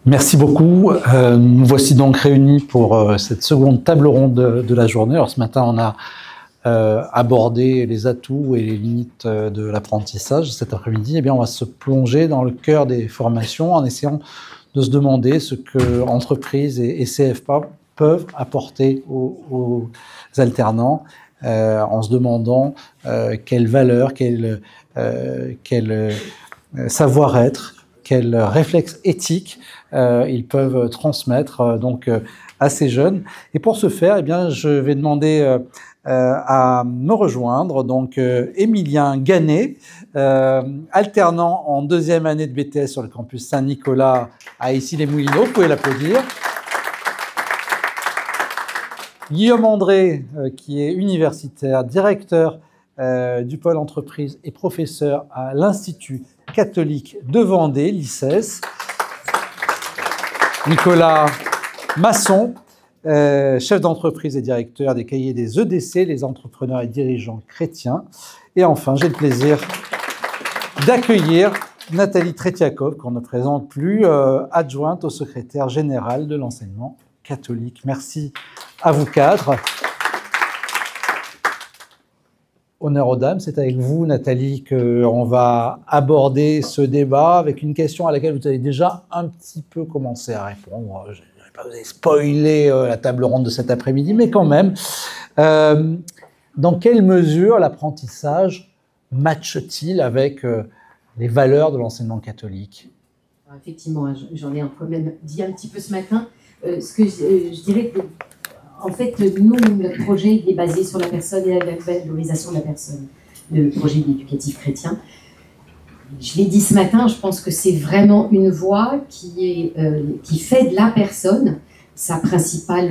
Merci beaucoup. Nous voici donc réunis pour cette seconde table ronde de la journée. Alors ce matin, on a abordé les atouts et les limites de l'apprentissage. Cet après-midi, eh bien, on va se plonger dans le cœur des formations en essayant de se demander ce que entreprises et CFA peuvent apporter aux alternants, en se demandant quelle valeur, quel savoir-être, quel réflexe éthique ils peuvent transmettre à ces jeunes. Et pour ce faire, eh bien, je vais demander à me rejoindre donc Émilien Gannet, alternant en deuxième année de BTS sur le campus Saint-Nicolas à Issy-les-Moulineaux. Vous pouvez l'applaudir. Guillaume André, qui est universitaire, directeur du pôle entreprise et professeur à l'Institut catholique de Vendée, l'ICES. Nicolas Masson, chef d'entreprise et directeur des cahiers des EDC, les entrepreneurs et dirigeants chrétiens. Et enfin, j'ai le plaisir d'accueillir Nathalie Tretiakov, qu'on ne présente plus, adjointe au secrétaire général de l'enseignement catholique. Merci à vous quatre. Honneur aux dames, c'est avec vous, Nathalie, qu'on va aborder ce débat avec une question à laquelle vous avez déjà un petit peu commencé à répondre. Je ne vais pas vous spoiler la table ronde de cet après-midi, mais quand même. Dans quelle mesure l'apprentissage matche-t-il avec les valeurs de l'enseignement catholique? Effectivement, j'en ai même dit un petit peu ce matin. Ce que je dirais que en fait, nous, notre projet est basé sur la personne et la valorisation de la personne, le projet éducatif chrétien. Je l'ai dit ce matin, je pense que c'est vraiment une voie qui fait de la personne sa principale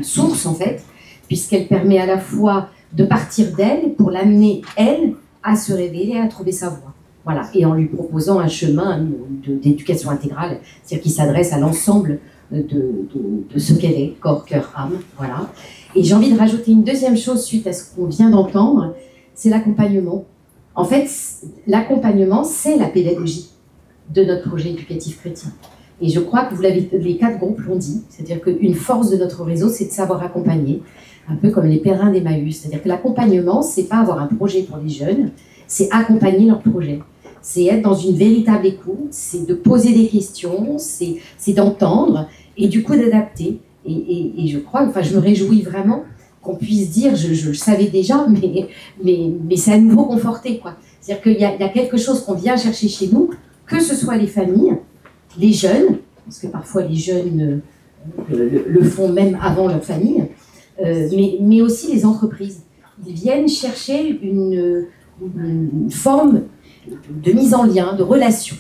source, en fait, puisqu'elle permet à la fois de partir d'elle pour l'amener, elle, à se révéler, à trouver sa voie. Voilà, et en lui proposant un chemin d'éducation intégrale, c'est-à-dire qui s'adresse à l'ensemble de ce qu'elle est, corps, cœur, âme, voilà. Et j'ai envie de rajouter une deuxième chose suite à ce qu'on vient d'entendre, c'est l'accompagnement. En fait, l'accompagnement, c'est la pédagogie de notre projet éducatif chrétien. Et je crois que les quatre groupes l'ont dit, c'est-à-dire qu'une force de notre réseau, c'est de savoir accompagner, un peu comme les pèlerins d'Emmaüs. C'est-à-dire que l'accompagnement, c'est pas avoir un projet pour les jeunes, c'est accompagner leur projet. C'est être dans une véritable écoute, c'est de poser des questions, c'est d'entendre et du coup d'adapter. Et je crois, enfin je me réjouis vraiment qu'on puisse dire, je le savais déjà, mais c'est à nouveau conforté, quoi. C'est-à-dire qu'il y a quelque chose qu'on vient chercher chez nous, que ce soit les familles, les jeunes, parce que parfois les jeunes le font même avant leur famille, mais aussi les entreprises. Ils viennent chercher une forme de mise en lien, de relation.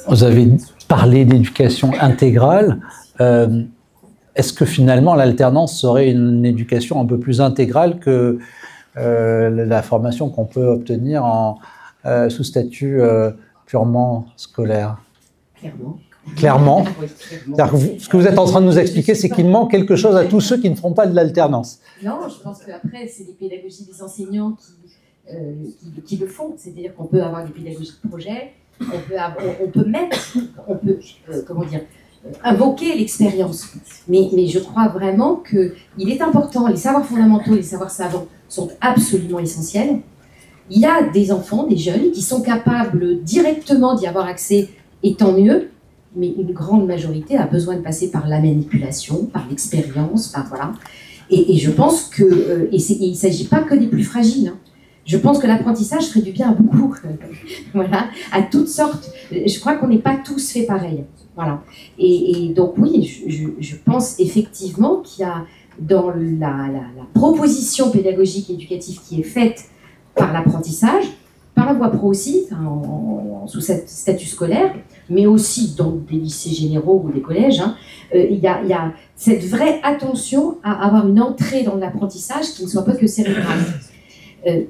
Vous avez parlé d'éducation intégrale. Est-ce que finalement l'alternance serait une éducation un peu plus intégrale que la formation qu'on peut obtenir sous statut purement scolaire? Clairement. Ce que vous êtes en train de nous expliquer, c'est qu'il manque quelque chose à tous ceux qui ne font pas de l'alternance. Non, je pense qu'après, c'est les pédagogies des enseignants qui le font. C'est-à-dire qu'on peut avoir des pédagogies de projet, on peut invoquer l'expérience. Mais je crois vraiment qu'il est important, les savoirs fondamentaux, les savoirs savants sont absolument essentiels. Il y a des enfants, des jeunes, qui sont capables directement d'y avoir accès, et tant mieux, mais une grande majorité a besoin de passer par la manipulation, par l'expérience, voilà. Et je pense que, il ne s'agit pas que des plus fragiles, hein. Je pense que l'apprentissage ferait du bien à beaucoup, voilà, à toutes sortes. Je crois qu'on n'est pas tous faits pareil, voilà. Et donc oui, je pense effectivement qu'il y a dans la proposition pédagogique et éducative qui est faite par l'apprentissage, par la voie pro aussi, sous statut scolaire, mais aussi dans des lycées généraux ou des collèges, hein, il y a cette vraie attention à avoir une entrée dans l'apprentissage qui ne soit pas que cérébrale.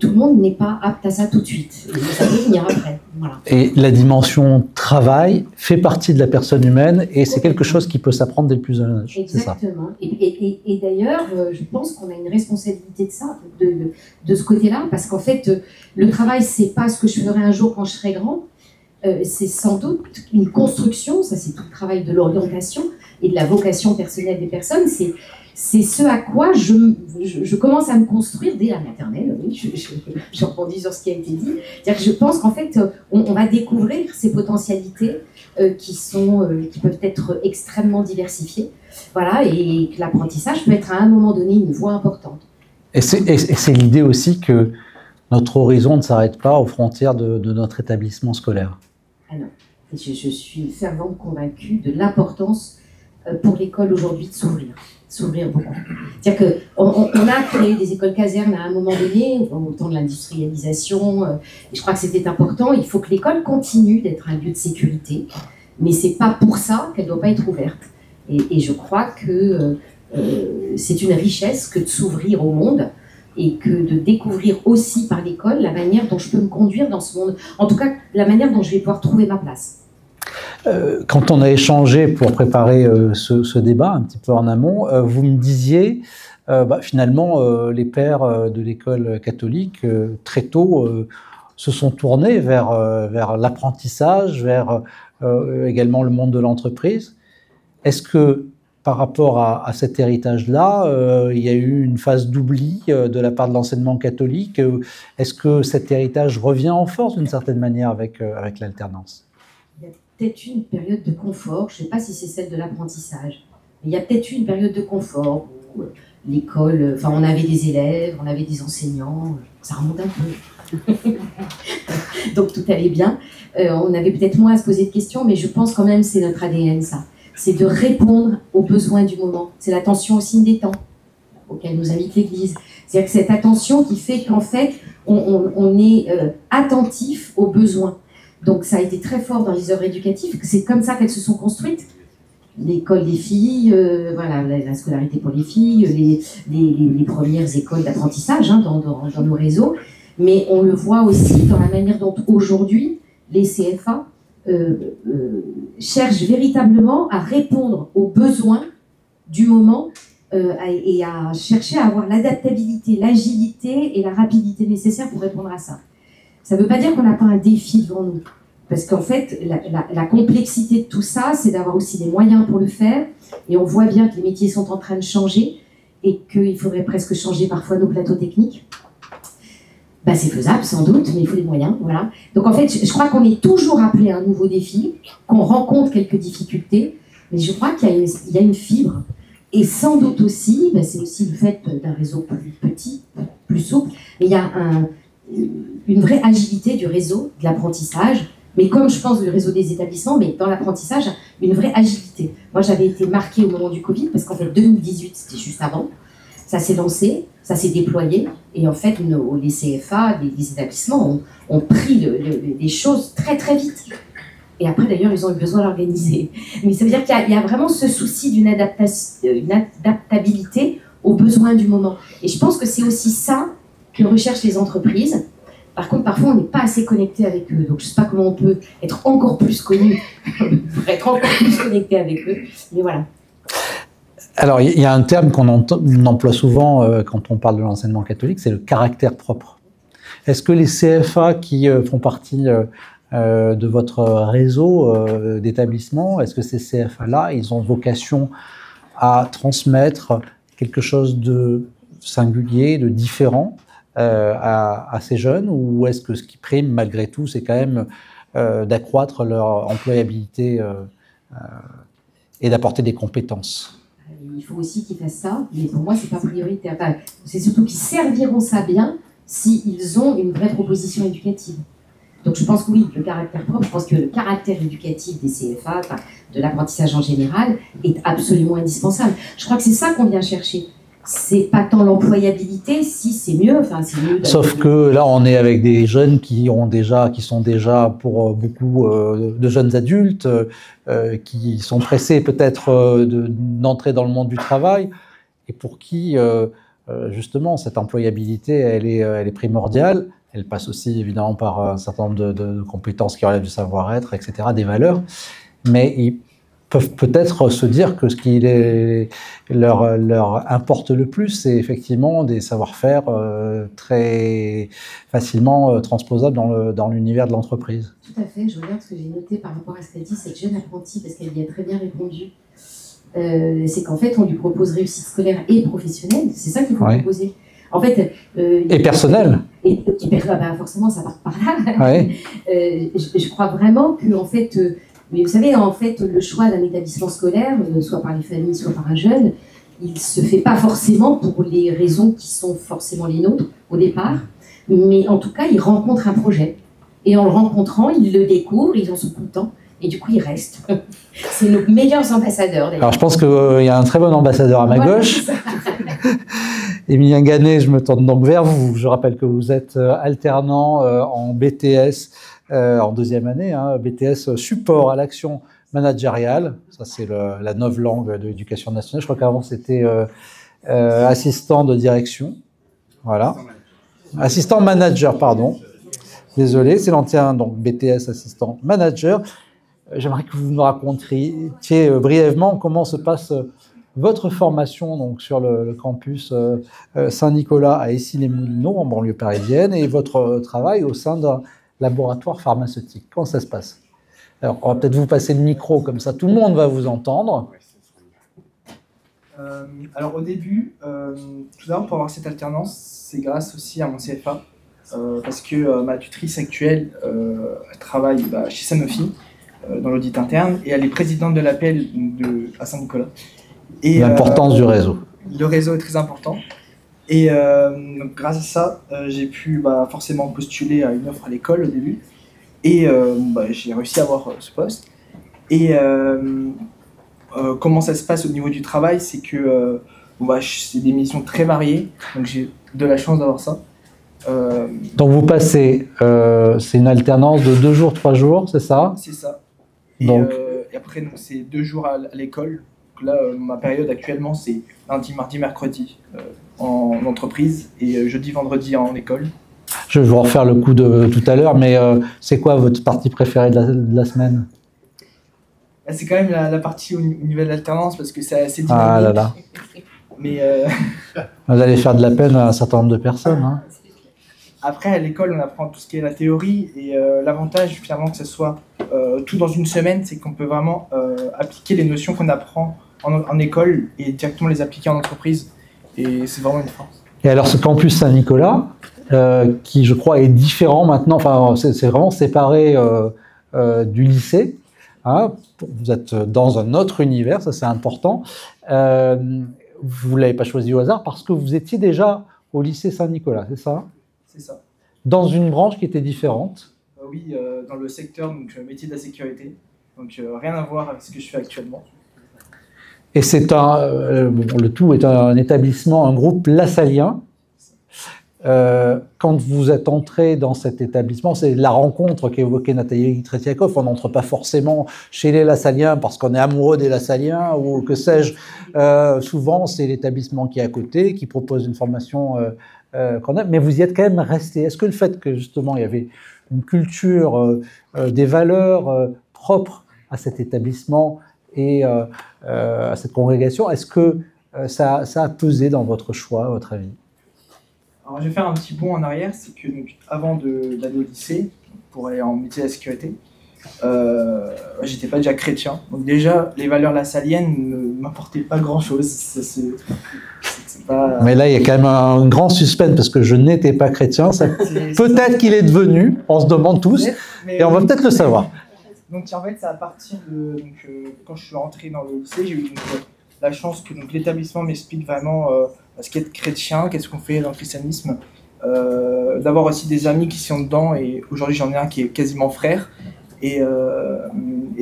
Tout le monde n'est pas apte à ça tout de suite. Ça peut venir après. Voilà. Et la dimension travail fait partie de la personne humaine et c'est quelque chose qui peut s'apprendre dès le plus jeune âge. Exactement. Et d'ailleurs, je pense qu'on a une responsabilité de ça, de ce côté-là, parce qu'en fait, le travail, c'est pas ce que je ferai un jour quand je serai grand, c'est sans doute une construction, ça c'est tout le travail de l'orientation et de la vocation personnelle des personnes, c'est ce à quoi je commence à me construire dès la maternelle, oui, je rebondis sur ce qui a été dit, c'est-à-dire que je pense qu'en fait, on va découvrir ces potentialités qui peuvent être extrêmement diversifiées, voilà, et que l'apprentissage peut être à un moment donné une voie importante. Et c'est l'idée aussi que notre horizon ne s'arrête pas aux frontières de notre établissement scolaire. Ah non, je suis fervente convaincue de l'importance pour l'école aujourd'hui de s'ouvrir beaucoup. C'est-à-dire qu'on a créé des écoles casernes à un moment donné, au temps de l'industrialisation, et je crois que c'était important. Il faut que l'école continue d'être un lieu de sécurité, mais c'est pas pour ça qu'elle ne doit pas être ouverte. Et je crois que c'est une richesse que de s'ouvrir au monde et que de découvrir aussi par l'école la manière dont je peux me conduire dans ce monde. En tout cas, la manière dont je vais pouvoir trouver ma place. Quand on a échangé pour préparer ce débat un petit peu en amont, vous me disiez finalement les pères de l'école catholique très tôt se sont tournés vers l'apprentissage, vers également le monde de l'entreprise. Est-ce que par rapport à cet héritage-là, il y a eu une phase d'oubli de la part de l'enseignement catholique? Est-ce que cet héritage revient en force d'une certaine manière avec l'alternance? Il y a peut-être une période de confort, je ne sais pas si c'est celle de l'apprentissage, mais il y a peut-être une période de confort où l'école, enfin on avait des élèves, on avait des enseignants, ça remonte un peu. Donc tout allait bien. On avait peut-être moins à se poser de questions, mais je pense quand même que c'est notre ADN ça. C'est de répondre aux besoins du moment. C'est l'attention au signe des temps, auquel nous invite l'Église. C'est-à-dire que cette attention qui fait qu'en fait, on est attentif aux besoins. Donc ça a été très fort dans les œuvres éducatives, c'est comme ça qu'elles se sont construites. L'école des filles, voilà, la scolarité pour les filles, les premières écoles d'apprentissage dans nos réseaux. Mais on le voit aussi dans la manière dont aujourd'hui, les CFA cherchent véritablement à répondre aux besoins du moment et à chercher à avoir l'adaptabilité, l'agilité et la rapidité nécessaires pour répondre à ça. Ça ne veut pas dire qu'on n'a pas un défi devant nous, parce qu'en fait, la complexité de tout ça, c'est d'avoir aussi les moyens pour le faire, et on voit bien que les métiers sont en train de changer, et qu'il faudrait presque changer parfois nos plateaux techniques. Ben, c'est faisable, sans doute, mais il faut des moyens, voilà. Donc en fait, je crois qu'on est toujours appelé à un nouveau défi, qu'on rencontre quelques difficultés, mais je crois qu'il y a une fibre, et sans doute aussi, ben, c'est aussi le fait d'un réseau plus petit, plus souple, mais il y a une vraie agilité du réseau, de l'apprentissage, mais comme je pense du réseau des établissements, mais dans l'apprentissage, une vraie agilité. Moi, j'avais été marquée au moment du Covid, parce qu'en fait, 2018, c'était juste avant, ça s'est lancé, ça s'est déployé, et en fait, les CFA, les établissements ont pris les choses très très vite. Et après, d'ailleurs, ils ont eu besoin d'organiser. Mais ça veut dire qu'il y a vraiment ce souci d'une adaptabilité aux besoins du moment. Et je pense que c'est aussi ça que recherchent les entreprises. Par contre, parfois, on n'est pas assez connecté avec eux. Donc, je ne sais pas comment on peut être encore plus connu pour être encore plus connecté avec eux. Mais voilà. Alors, il y a un terme qu'on emploie souvent quand on parle de l'enseignement catholique, c'est le caractère propre. Est-ce que les CFA qui font partie de votre réseau d'établissements, est-ce que ces CFA-là, ils ont vocation à transmettre quelque chose de singulier, de différent à ces jeunes, ou est-ce que ce qui prime malgré tout, c'est quand même d'accroître leur employabilité et d'apporter des compétences? Il faut aussi qu'ils fassent ça, mais pour moi, c'est pas prioritaire. Enfin, c'est surtout qu'ils serviront ça bien s'ils ont une vraie proposition éducative. Donc je pense que oui, le caractère propre, je pense que le caractère éducatif des CFA, enfin, de l'apprentissage en général, est absolument indispensable. Je crois que c'est ça qu'on vient chercher. C'est pas tant l'employabilité, si c'est mieux, enfin c'est mieux. Sauf que là, on est avec des jeunes qui sont déjà pour beaucoup de jeunes adultes, qui sont pressés peut-être d'entrer dans le monde du travail, et pour qui justement cette employabilité, elle est primordiale. Elle passe aussi évidemment par un certain nombre de compétences qui relèvent du savoir-être, etc., des valeurs. Mais peuvent peut-être se dire que ce qui leur importe le plus, c'est effectivement des savoir-faire très facilement transposables dans l'univers de l'entreprise. Tout à fait, je regarde ce que j'ai noté par rapport à ce qu'a dit cette jeune apprentie, parce qu'elle y a très bien répondu. C'est qu'en fait, on lui propose réussite scolaire et professionnelle, c'est ça qu'il faut proposer. En fait, et personnel. Forcément, ça part par là. Je crois vraiment que, en fait, mais vous savez, en fait, le choix d'un établissement scolaire, soit par les familles, soit par un jeune, il ne se fait pas forcément pour les raisons qui sont forcément les nôtres au départ, mais en tout cas, il rencontre un projet. Et en le rencontrant, il le découvre, ils en sont contents, et du coup, il reste. C'est nos meilleurs ambassadeurs. Alors, je pense qu'il y a un très bon ambassadeur à ma gauche. Emilien Gannet, je me tourne donc vers vous. Je rappelle que vous êtes alternant en BTS, en deuxième année, BTS support à l'action managériale. Ça, c'est la nouvelle langue de l'éducation nationale. Je crois qu'avant, c'était assistant de direction. Voilà. Assistant manager, pardon. Désolé, c'est l'ancien donc BTS assistant manager. J'aimerais que vous nous racontiez brièvement comment se passe votre formation donc, sur le campus Saint-Nicolas à Issy-les-Moulineaux, en banlieue parisienne, et votre travail au sein d'un laboratoire pharmaceutique. Comment ça se passe? Alors, on va peut-être vous passer le micro, comme ça tout le monde va vous entendre. Alors au début, tout d'abord pour avoir cette alternance, c'est grâce aussi à mon CFA, parce que ma tutrice actuelle elle travaille chez Sanofi, dans l'audit interne, et elle est présidente de l'APL à Saint-Nicolas. L'importance du réseau. Le réseau est très important. Et donc, grâce à ça, j'ai pu forcément postuler à une offre à l'école au début. Et j'ai réussi à avoir ce poste. Et comment ça se passe au niveau du travail, c'est que c'est des missions très variées. Donc j'ai de la chance d'avoir ça. Donc vous passez, c'est une alternance de 2 jours, 3 jours, c'est ça? C'est ça. Et après, c'est 2 jours à l'école. Là, ma période actuellement, c'est lundi, mardi, mercredi en entreprise et jeudi, vendredi en école. Je vais vous refaire le coup de tout à l'heure, mais c'est quoi votre partie préférée de la semaine? C'est quand même la partie au niveau de l'alternance parce que c'est assez dynamique. Ah là là. Mais vous allez faire de la peine à un certain nombre de personnes. Hein. Après, à l'école, on apprend tout ce qui est la théorie et l'avantage, finalement, que ce soit tout dans une semaine, c'est qu'on peut vraiment appliquer les notions qu'on apprend en école et directement les appliquer en entreprise. Et c'est vraiment une force. Et alors, ce campus Saint-Nicolas, qui, je crois, est différent maintenant, enfin, c'est vraiment séparé du lycée. Hein, vous êtes dans un autre univers, ça c'est important. Vous ne l'avez pas choisi au hasard parce que vous étiez déjà au lycée Saint-Nicolas, c'est ça? C'est ça. Dans une branche qui était différente? Oui, dans le secteur, donc métier de la sécurité. Donc rien à voir avec ce que je fais actuellement. Et c'est le tout est un établissement, un groupe lassalien. Quand vous êtes entré dans cet établissement, c'est la rencontre qu'évoquait Nathalie Tretiakov. On n'entre pas forcément chez les Lassaliens parce qu'on est amoureux des Lassaliens ou que sais-je. Souvent, c'est l'établissement qui est à côté, qui propose une formation qu'on a. Mais vous y êtes quand même resté. Est-ce que le fait que justement il y avait une culture, des valeurs propres à cet établissement et à cette congrégation, est-ce que ça a pesé dans votre choix, à votre avis? Alors, je vais faire un petit bond en arrière, c'est que donc, avant d'aller au lycée, pour aller en métier de la sécurité, j'étais pas déjà chrétien. Donc déjà, les valeurs lassaliennes ne m'apportaient pas grand-chose. Pas... Mais là, il y a quand même un grand suspense, parce que je n'étais pas chrétien. Peut-être qu'il est devenu, on se demande tous, et on va peut-être le savoir. Donc en fait, c'est à partir de... quand je suis rentré dans le lycée, j'ai eu la chance que l'établissement m'explique vraiment... ce qu'est être chrétien, qu'est-ce qu'on fait dans le christianisme, d'avoir aussi des amis qui sont dedans, et aujourd'hui j'en ai un qui est quasiment frère, et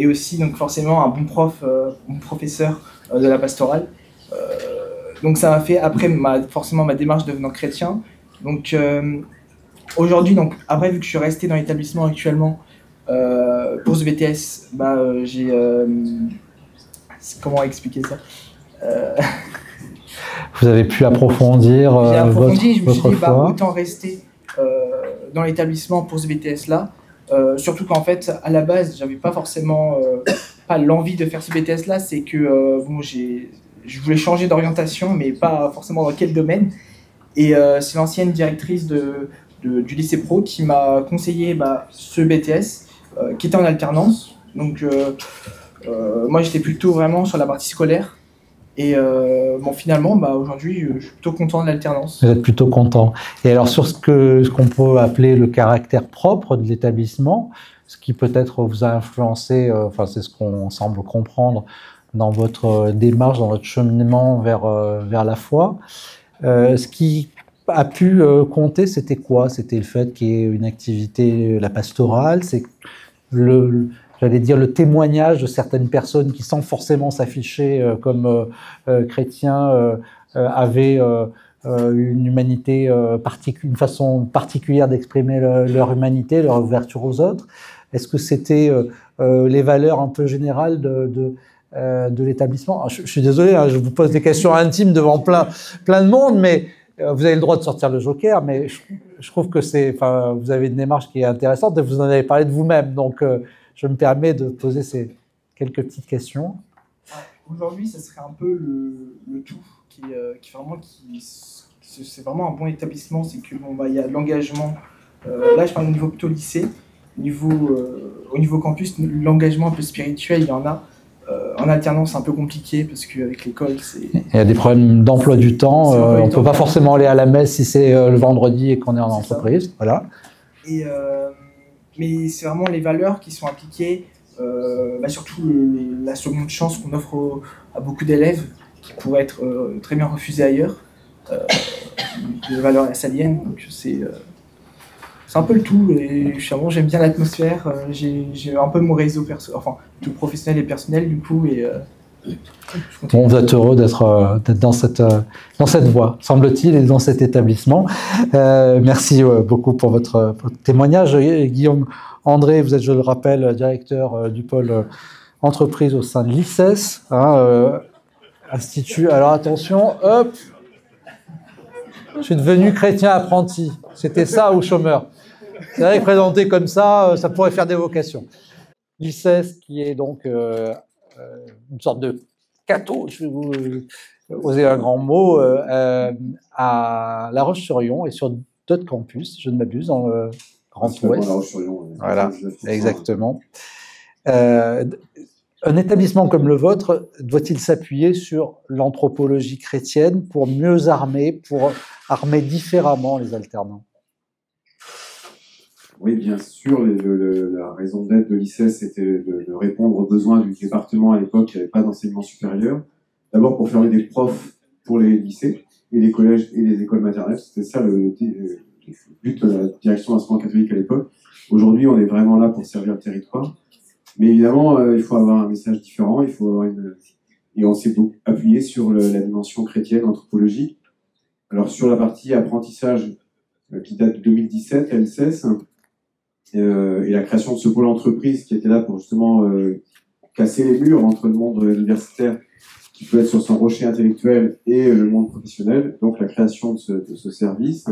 aussi donc forcément un bon professeur de la pastorale. Donc ça m'a fait après forcément ma démarche devenant chrétien. Donc aujourd'hui, donc après vu que je suis resté dans l'établissement actuellement pour ce BTS, j'ai comment expliquer ça? Vous avez pu approfondir J'ai approfondi, je me suis dit, foi. autant rester dans l'établissement pour ce BTS-là. Surtout qu'en fait, à la base, j'avais pas forcément pas l'envie de faire ce BTS-là, c'est que bon, je voulais changer d'orientation, mais pas forcément dans quel domaine. Et c'est l'ancienne directrice du lycée pro qui m'a conseillé ce BTS, qui était en alternance. Donc moi, j'étais plutôt vraiment sur la partie scolaire. Et bon, finalement, aujourd'hui, je suis plutôt content de l'alternance. Vous êtes plutôt content. Et alors, sur ce qu'on peut appeler le caractère propre de l'établissement, ce qui peut-être vous a influencé, enfin, c'est ce qu'on semble comprendre dans votre démarche, dans votre cheminement vers la foi. Ce qui a pu compter, c'était quoi? C'était le fait qu'il y ait une activité, la pastorale, c'est j'allais dire le témoignage de certaines personnes qui, sans forcément s'afficher comme chrétiens, avaient une humanité une façon particulière d'exprimer leur humanité, leur ouverture aux autres. Est-ce que c'était les valeurs un peu générales de l'établissement? Je suis désolé, hein, je vous pose des questions intimes devant plein de monde, mais vous avez le droit de sortir le joker, mais je trouve que vous avez une démarche qui est intéressante et vous en avez parlé de vous-même, donc je me permets de poser ces quelques petites questions. Aujourd'hui, ça serait un peu le tout c'est vraiment un bon établissement, c'est que il y a de l'engagement. Là, je parle au niveau plutôt lycée. Au niveau campus, l'engagement un peu spirituel, il y en a. En alternance, c'est un peu compliqué parce qu'avec l'école, il y a des problèmes d'emploi du temps. On ne peut pas forcément aller à la messe si c'est le vendredi et qu'on est en entreprise. Voilà. Mais c'est vraiment les valeurs qui sont appliquées, surtout la seconde chance qu'on offre à beaucoup d'élèves qui pourraient être très bien refusées ailleurs. Les valeurs saliennes, donc c'est un peu le tout. Et j'aime bien l'atmosphère. J'ai un peu mon réseau tout professionnel et personnel du coup. Bon, vous êtes heureux d'être dans cette voie, semble-t-il, et dans cet établissement. Merci beaucoup pour votre témoignage. Guillaume André, vous êtes, je le rappelle, directeur du pôle entreprise au sein de l'ICES, institut. Alors attention, hop, je suis devenu chrétien apprenti. C'était ça ou chômeur? C'est vrai que présenté comme ça, ça pourrait faire des vocations. L'ICES, qui est donc une sorte de catho, je vais vous oser un grand mot, à La Roche-sur-Yon et sur d'autres campus, je ne m'abuse, dans le Grand Ouest. La Roche-sur-Yon. Voilà, exactement. Un établissement comme le vôtre doit-il s'appuyer sur l'anthropologie chrétienne pour mieux armer différemment les alternants? Oui, bien sûr. La raison d'être de l'ICES, c'était de répondre aux besoins du département à l'époque qui n'avait pas d'enseignement supérieur. D'abord pour former des profs pour les lycées et les collèges et les écoles maternelles. C'était ça le but de la direction d'enseignement catholique à l'époque. Aujourd'hui, on est vraiment là pour servir le territoire. Mais évidemment, il faut avoir un message différent. Il faut avoir et on s'est beaucoup appuyé sur la dimension chrétienne, anthropologique. Alors sur la partie apprentissage qui date de 2017 à l'ICES, et la création de ce pôle entreprise qui était là pour justement casser les murs entre le monde universitaire qui peut être sur son rocher intellectuel et le monde professionnel, donc la création de ce service,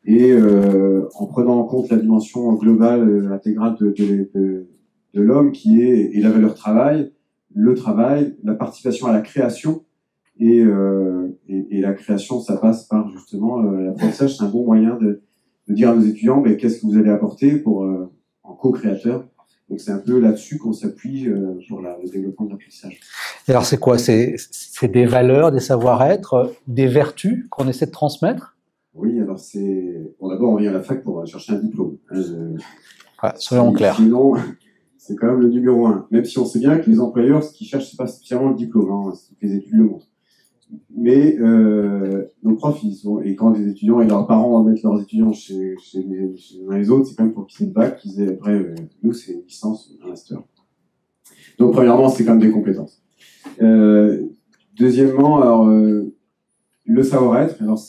et en prenant en compte la dimension globale, intégrale de l'homme qui est et la valeur travail, le travail, la participation à la création, et la création, ça passe par justement l'apprentissage. C'est un bon moyen de dire à nos étudiants qu'est-ce que vous allez apporter en co-créateur. Donc c'est un peu là-dessus qu'on s'appuie pour le développement de l'apprentissage. Et alors c'est quoi? C'est des valeurs, des savoir-être, des vertus qu'on essaie de transmettre? Oui, alors d'abord on vient à la fac pour chercher un diplôme. Soyons clairs. Sinon, c'est quand même le numéro 1. Même si on sait bien que les employeurs, ce qu'ils cherchent, c'est pas spécialement le diplôme, les études le montrent. Mais nos profs, et quand les étudiants et leurs parents mettent leurs étudiants chez les autres, c'est quand même pour qu'ils aient le bac, qu'ils aient après, nous c'est une licence, un master. Donc premièrement, c'est quand même des compétences. Deuxièmement, alors le savoir-être. Alors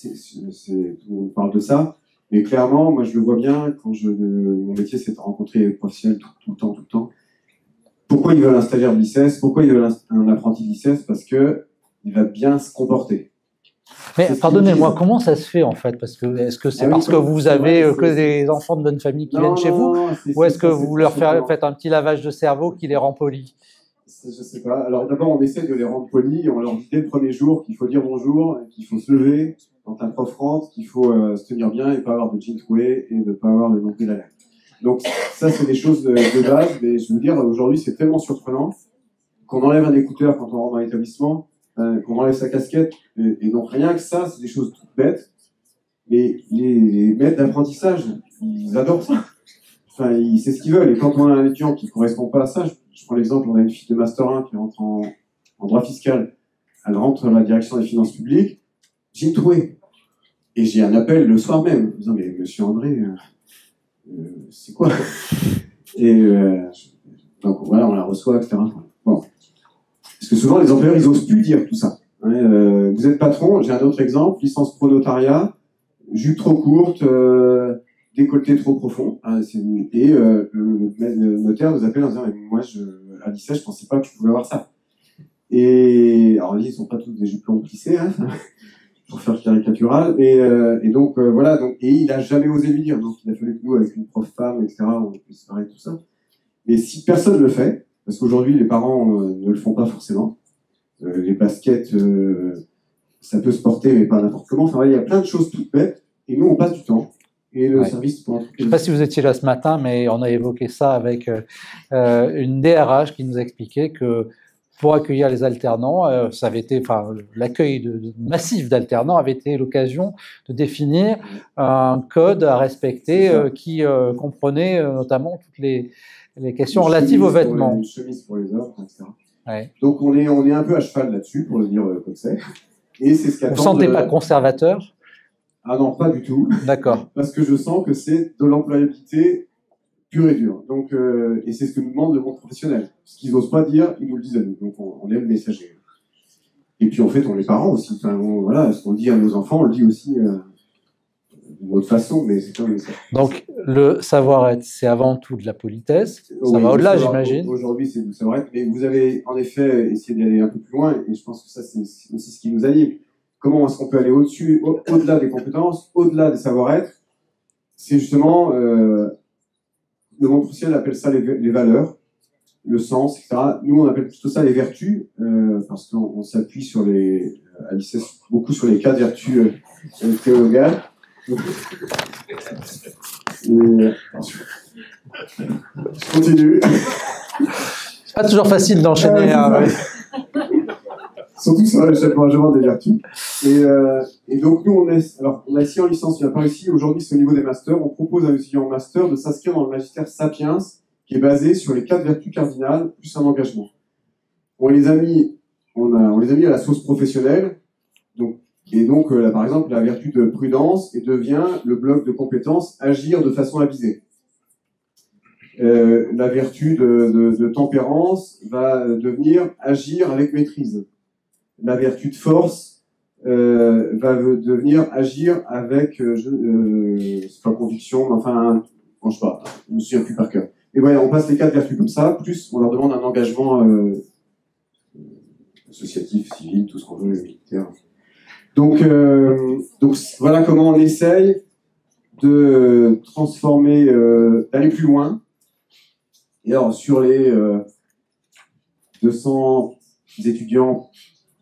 on parle de ça, mais clairement, moi je le vois bien quand mon métier c'est de rencontrer les professionnels tout le temps. Pourquoi ils veulent un stagiaire de l'ICES? Pourquoi ils veulent un apprenti de l'ICES? Parce que il va bien se comporter. Mais pardonnez-moi, comment ça se fait en fait? Est-ce que c'est parce que vous avez que des enfants de bonne famille qui viennent chez vous, ou est-ce que vous leur faites un petit lavage de cerveau qui les rend polis? Je sais pas. Alors d'abord, on essaie de les rendre polis. On leur dit dès le premier jour qu'il faut dire bonjour, qu'il faut se lever quand un prof rentre, qu'il faut se tenir bien et pas avoir de jean troué et ne pas avoir le nombril à l'air. Donc ça, c'est des choses de base. Mais je veux dire, aujourd'hui, c'est tellement surprenant qu'on enlève un écouteur quand on rentre dans l'établissement, qu'on enlève sa casquette. Et donc rien que ça, c'est des choses toutes bêtes. Mais les maîtres d'apprentissage, ils adorent ça. Enfin, c'est ce qu'ils veulent. Et quand on a un étudiant qui ne correspond pas à ça, je prends l'exemple, on a une fille de Master 1 qui rentre en droit fiscal. Elle rentre dans la direction des finances publiques. J'ai trouvé. Et j'ai un appel le soir même, en disant, mais monsieur André, c'est quoi? Et donc voilà, on la reçoit, etc. Bon. Parce que souvent, les employeurs, ils osent plus dire tout ça. Hein, vous êtes patron, j'ai un autre exemple, licence pro notariat, jupe trop courte, décolleté trop profond. Hein, et le notaire nous appelle en disant, mais moi, à lycée, je pensais pas que je pouvais avoir ça. Et alors, ils sont pas tous des jupes longues plissées, hein, pour faire caricatural. Et donc, voilà. Donc, et il a jamais osé lui dire. Donc, il a fallu que nous, avec une prof femme, etc., on puisse parler de tout ça. Mais si personne le fait, parce qu'aujourd'hui, les parents ne le font pas forcément, les baskets, ça peut se porter, mais pas n'importe comment. Enfin, il y a plein de choses toutes bêtes. Et nous, on passe du temps. Et le service pour je ne sais pas si vous étiez là ce matin, mais on a évoqué ça avec une DRH qui nous expliquait que pour accueillir les alternants, ça avait été, enfin, l'accueil massif d'alternants avait été l'occasion de définir un code à respecter qui comprenait notamment toutes les questions relatives aux vêtements. Une chemise pour les hommes, etc. Ouais. Donc on est un peu à cheval là-dessus, pour le dire comme c'est. Et c'est ce qu'attendent. Vous ne sentez pas conservateur? Ah non, pas du tout. D'accord. Parce que je sens que c'est de l'employabilité pure et dure. Donc, et c'est ce que nous demande le monde professionnel. Ce qu'ils n'osent pas dire, ils nous le disent à nous. Donc on est le messager. Et puis en fait, on est parents aussi. Enfin, voilà, ce qu'on dit à nos enfants, on le dit aussi d'une autre façon, mais c'est quand même ça. Donc le savoir-être, c'est avant tout de la politesse. Ça va au-delà, j'imagine. Aujourd'hui, c'est du savoir-être. Mais vous avez en effet essayé d'aller un peu plus loin, et je pense que ça, c'est aussi ce qui nous anime. Comment est-ce qu'on peut aller au-dessus, au-delà des compétences, au-delà des savoir-être? C'est justement, le monde professionnel appelle ça les valeurs, le sens, etc. Nous, on appelle plutôt ça les vertus, parce qu'on s'appuie sur à l'ICES, beaucoup sur les 4 vertus théologales. Je continue. C'est pas toujours facile d'enchaîner. Surtout sur le chargement des vertus. Et donc, nous, on a ici en licence, il n'y a pas ici. Aujourd'hui, c'est au niveau des masters. On propose à nos étudiants en master de s'inscrire dans le magistère Sapiens, qui est basé sur les 4 vertus cardinales, plus un engagement. On les a mis à la sauce professionnelle. Donc, là, par exemple, la vertu de prudence devient le bloc de compétences agir de façon avisée. La vertu de tempérance va devenir agir avec maîtrise. La vertu de force va devenir agir avec, c'est pas conviction, mais enfin, je sais pas, je me souviens plus par cœur. Et voilà, on passe les 4 vertus comme ça, plus on leur demande un engagement associatif, civil, tout ce qu'on veut, militaire. Donc voilà comment on essaye de transformer, d'aller plus loin. Et alors, sur les 200 étudiants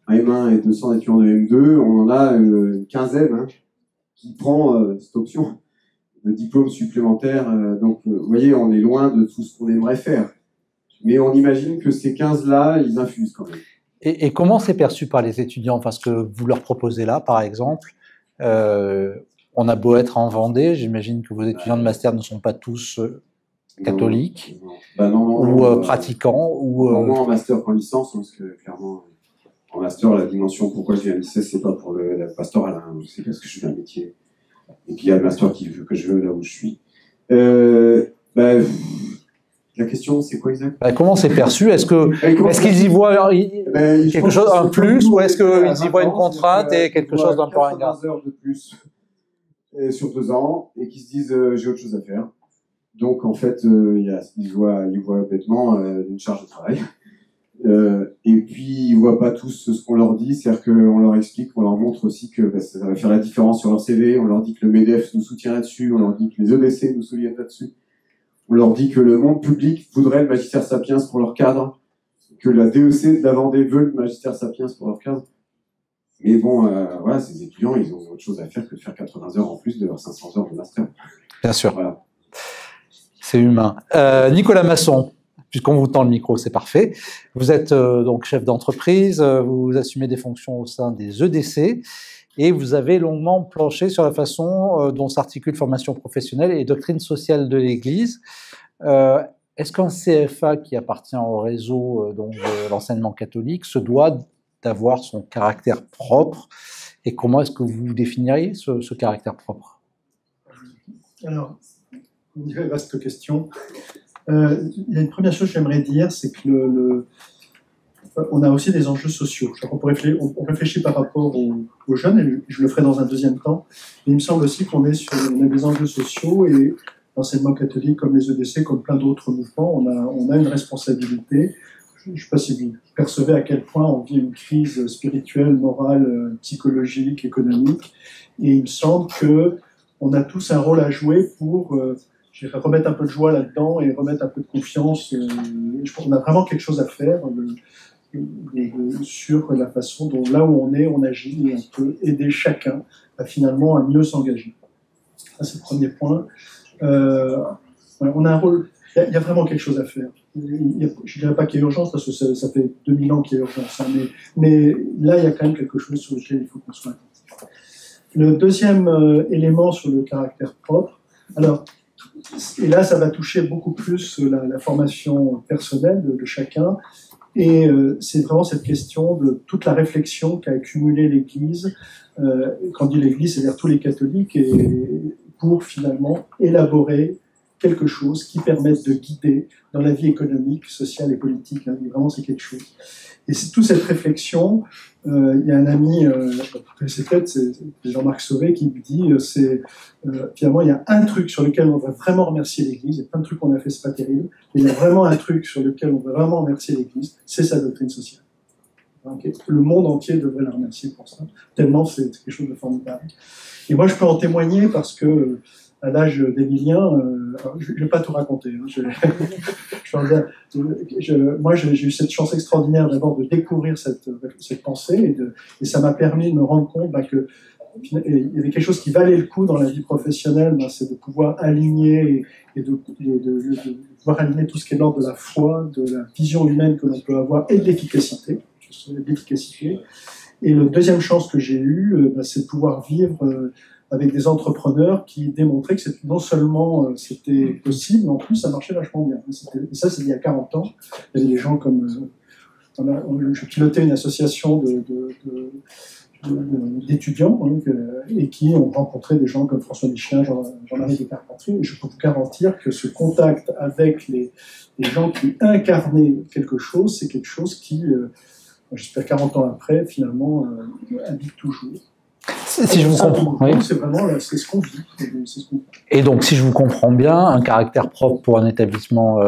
en M1 et 200 étudiants de M2, on en a une quinzaine qui prend cette option de diplôme supplémentaire. Donc, vous voyez, on est loin de tout ce qu'on aimerait faire. Mais on imagine que ces 15-là, ils infusent quand même. Et comment c'est perçu par les étudiants? Parce que vous leur proposez là, par exemple, on a beau être en Vendée, j'imagine que vos étudiants de master ne sont pas tous catholiques ou pratiquants. Moins en master qu'en licence, parce que clairement, en master, la dimension pourquoi je viens à lycée, c'est pas pour la pastorale, c'est parce que je fais un métier. Et puis il y a le master que je veux là où je suis. La question, c'est quoi exact? Comment c'est perçu? Est-ce qu'ils y voient quelque chose en plus, ou est-ce qu'ils y voient une contrainte et quelque chose d'un peu ringard? 80 heures de plus sur 2 ans, et qui se disent j'ai autre chose à faire. Donc en fait, ils voient bêtement une charge de travail. Et puis ils voient pas tous ce qu'on leur dit, c'est-à-dire qu'on leur explique, on leur montre aussi que ça va faire la différence sur leur CV. On leur dit que le MEDEF nous soutient là-dessus, on leur dit que les EDC nous soutiennent là-dessus. On leur dit que le monde public voudrait le magistère Sapiens pour leur cadre. que la DEC de la Vendée veut le magistère sapiens pour leur cadre. Mais bon, voilà, ces étudiants, ils ont autre chose à faire que de faire 80 heures en plus de leurs 500 heures de master. Bien sûr. Voilà. C'est humain. Nicolas Masson, puisqu'on vous tend le micro, c'est parfait. Vous êtes donc chef d'entreprise, vous assumez des fonctions au sein des EDC et vous avez longuement planché sur la façon dont s'articule formation professionnelle et doctrine sociale de l'Église. Est-ce qu'un CFA qui appartient au réseau donc, de l'enseignement catholique se doit d'avoir son caractère propre et comment est-ce que vous définiriez ce caractère propre? Alors, vaste question. Il y a une première chose que j'aimerais dire, c'est que on a aussi des enjeux sociaux. On réfléchit par rapport aux jeunes, et je le ferai dans un deuxième temps. Mais il me semble aussi qu'on a des enjeux sociaux, et l'enseignement catholique, comme les EDC, comme plein d'autres mouvements, on a une responsabilité. Je ne sais pas si vous percevez à quel point on vit une crise spirituelle, morale, psychologique, économique. Et il me semble qu'on a tous un rôle à jouer pour remettre un peu de joie là-dedans et remettre un peu de confiance. Je pense qu'on a vraiment quelque chose à faire sur la façon dont, là où on est, on agit, et on peut aider chacun à finalement à mieux s'engager. Ça, c'est le premier point. On a un rôle, il y a vraiment quelque chose à faire. Je ne dirais pas qu'il y a urgence, parce que ça fait 2000 ans qu'il y a urgence, hein, mais là, il y a quand même quelque chose sur lequel il faut qu'on soit attentif. Le deuxième élément sur le caractère propre, alors, et là, ça va toucher beaucoup plus la formation personnelle de chacun, et c'est vraiment cette question de toute la réflexion qu'a accumulée l'Église, quand on dit l'Église, c'est-à-dire tous les catholiques, et pour finalement élaborer quelque chose qui permette de guider dans la vie économique, sociale et politique. Hein, vraiment, c'est quelque chose. Et c'est toute cette réflexion. Il y a un ami, vous connaissez peut-être, c'est Jean-Marc Sauvé, qui me dit finalement, il y a un truc sur lequel on devrait vraiment remercier l'Église. Il y a plein de trucs qu'on a fait, c'est pas terrible. Mais il y a vraiment un truc sur lequel on devrait vraiment remercier l'Église, c'est sa doctrine sociale. Okay. Le monde entier devrait la remercier pour ça, tellement c'est quelque chose de formidable. Et moi, je peux en témoigner parce que, à l'âge d'Émilien, je ne vais pas tout raconter. Hein, moi, j'ai eu cette chance extraordinaire d'abord de découvrir cette pensée, et ça m'a permis de me rendre compte qu'il y avait quelque chose qui valait le coup dans la vie professionnelle, c'est de pouvoir aligner et de pouvoir aligner tout ce qui est l'ordre de la foi, de la vision humaine que l'on peut avoir et de l'efficacité. Et la deuxième chance que j'ai eue, c'est de pouvoir vivre avec des entrepreneurs qui démontraient que non seulement c'était possible, mais en plus ça marchait vachement bien. Et ça, c'est il y a 40 ans. Il y avait des gens comme... je pilotais une association d'étudiants et qui ont rencontré des gens comme François Michelin, Jean-Marie Descarpentier. Et je peux vous garantir que ce contact avec les gens qui incarnaient quelque chose, c'est quelque chose qui... j'espère 40 ans après, finalement, habite toujours. Si je vous comprends, oui. C'est vraiment c'est ce qu'on vit. Et donc, si je vous comprends bien, un caractère propre pour un établissement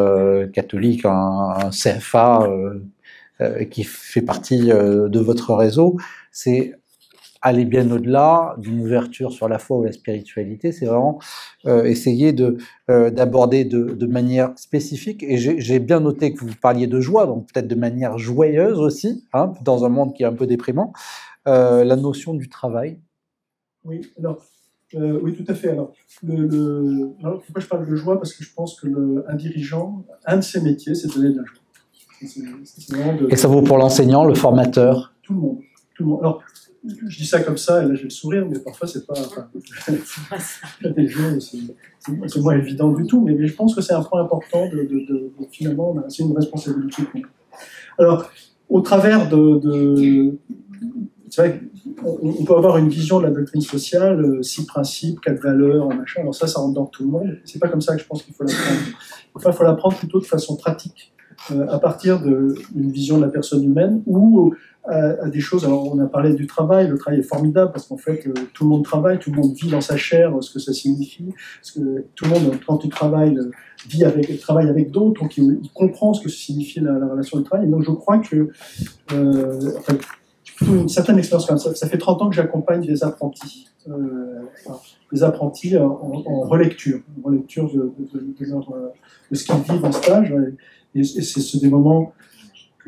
catholique, un CFA qui fait partie de votre réseau, c'est aller bien au-delà d'une ouverture sur la foi ou la spiritualité. C'est vraiment essayer d'aborder de manière spécifique. Et j'ai bien noté que vous parliez de joie, donc peut-être de manière joyeuse aussi, hein, dans un monde qui est un peu déprimant. La notion du travail. Oui, alors, oui, tout à fait. Alors, pourquoi je parle de joie? Parce que je pense que un dirigeant, un de ses métiers, c'est de donner de la joie. Et ça vaut pour l'enseignant, le formateur? Tout le monde. Tout le monde. Alors, je dis ça comme ça, et là j'ai le sourire, mais parfois c'est pas. C'est moins évident du tout, mais je pense que c'est un point important finalement, c'est une responsabilité. Alors, au travers c'est vrai qu'on peut avoir une vision de la doctrine sociale, 6 principes, 4 valeurs, machin. Alors ça rentre dans tout le monde. C'est pas comme ça que je pense qu'il faut l'apprendre. Enfin, il faut l'apprendre plutôt de façon pratique, à partir d'une vision de la personne humaine ou à des choses. Alors, on a parlé du travail. Le travail est formidable parce qu'en fait, tout le monde travaille, tout le monde vit dans sa chair ce que ça signifie. Parce que tout le monde, quand il travaille, travaille avec d'autres, donc il comprend ce que signifie la relation de travail. Et donc, je crois que une certaine expérience comme ça. Ça fait 30 ans que j'accompagne des apprentis. En relecture de ce qu'ils vivent en stage. Et c'est des moments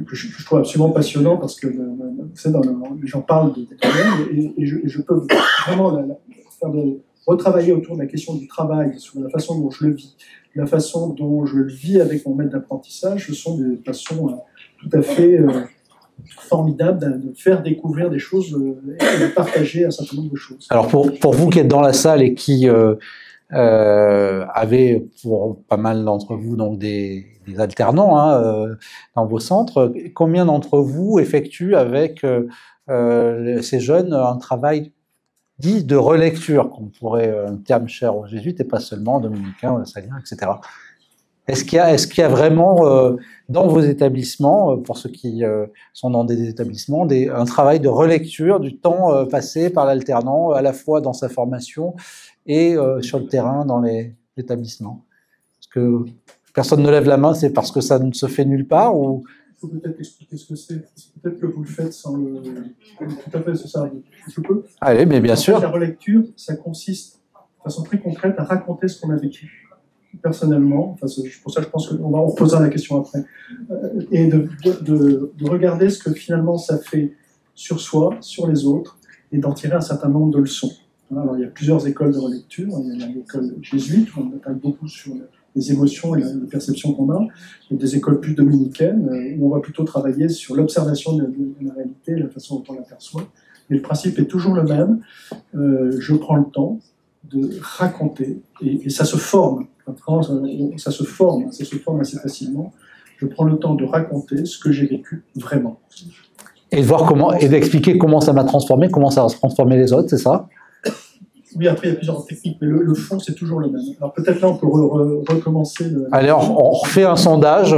que je trouve absolument passionnant parce que les gens parlent des problèmes et je peux vraiment retravailler autour de la question du travail, sur la façon dont je le vis, la façon dont je le vis avec mon maître d'apprentissage. Ce sont des façons tout à fait formidables de faire découvrir des choses et de partager un certain nombre de choses. Alors pour vous qui êtes dans la salle et qui avez pour pas mal d'entre vous donc des alternants dans vos centres, combien d'entre vous effectuent avec ces jeunes un travail dit de relecture, qu'on pourrait, un terme cher aux jésuites et pas seulement aux dominicains, aux saliens, etc. Est-ce qu'il y a vraiment dans vos établissements, pour ceux qui sont dans des établissements, un travail de relecture du temps passé par l'alternant, à la fois dans sa formation et sur le terrain dans les établissements? Est-ce que personne ne lève la main, c'est parce que ça ne se fait nulle part ou... Il faut peut-être expliquer ce que c'est. Peut-être que vous le faites sans le... Tout à fait, c'est ça. Je peux. Allez, mais bien sûr. La relecture, ça consiste, de façon très concrète, à raconter ce qu'on a vécu personnellement. Enfin, pour ça, je pense qu'on va reposer la question après. Et de regarder ce que finalement ça fait sur soi, sur les autres, et d'en tirer un certain nombre de leçons. Alors, il y a plusieurs écoles de relecture. Il y a l'école jésuite, où on attaque beaucoup sur les émotions et les perceptions qu'on a, et des écoles plus dominicaines, où on va plutôt travailler sur l'observation de la réalité, la façon dont on l'aperçoit. Mais le principe est toujours le même. Je prends le temps de raconter, et ça se forme. Ça se forme assez facilement. Je prends le temps de raconter ce que j'ai vécu vraiment. Et de voir comment, et d'expliquer comment ça m'a transformé, comment ça va se transformer les autres, c'est ça? Oui, après, il y a plusieurs techniques, mais le fond, c'est toujours le même. Alors peut-être là, on peut recommencer. Allez, on refait un sondage.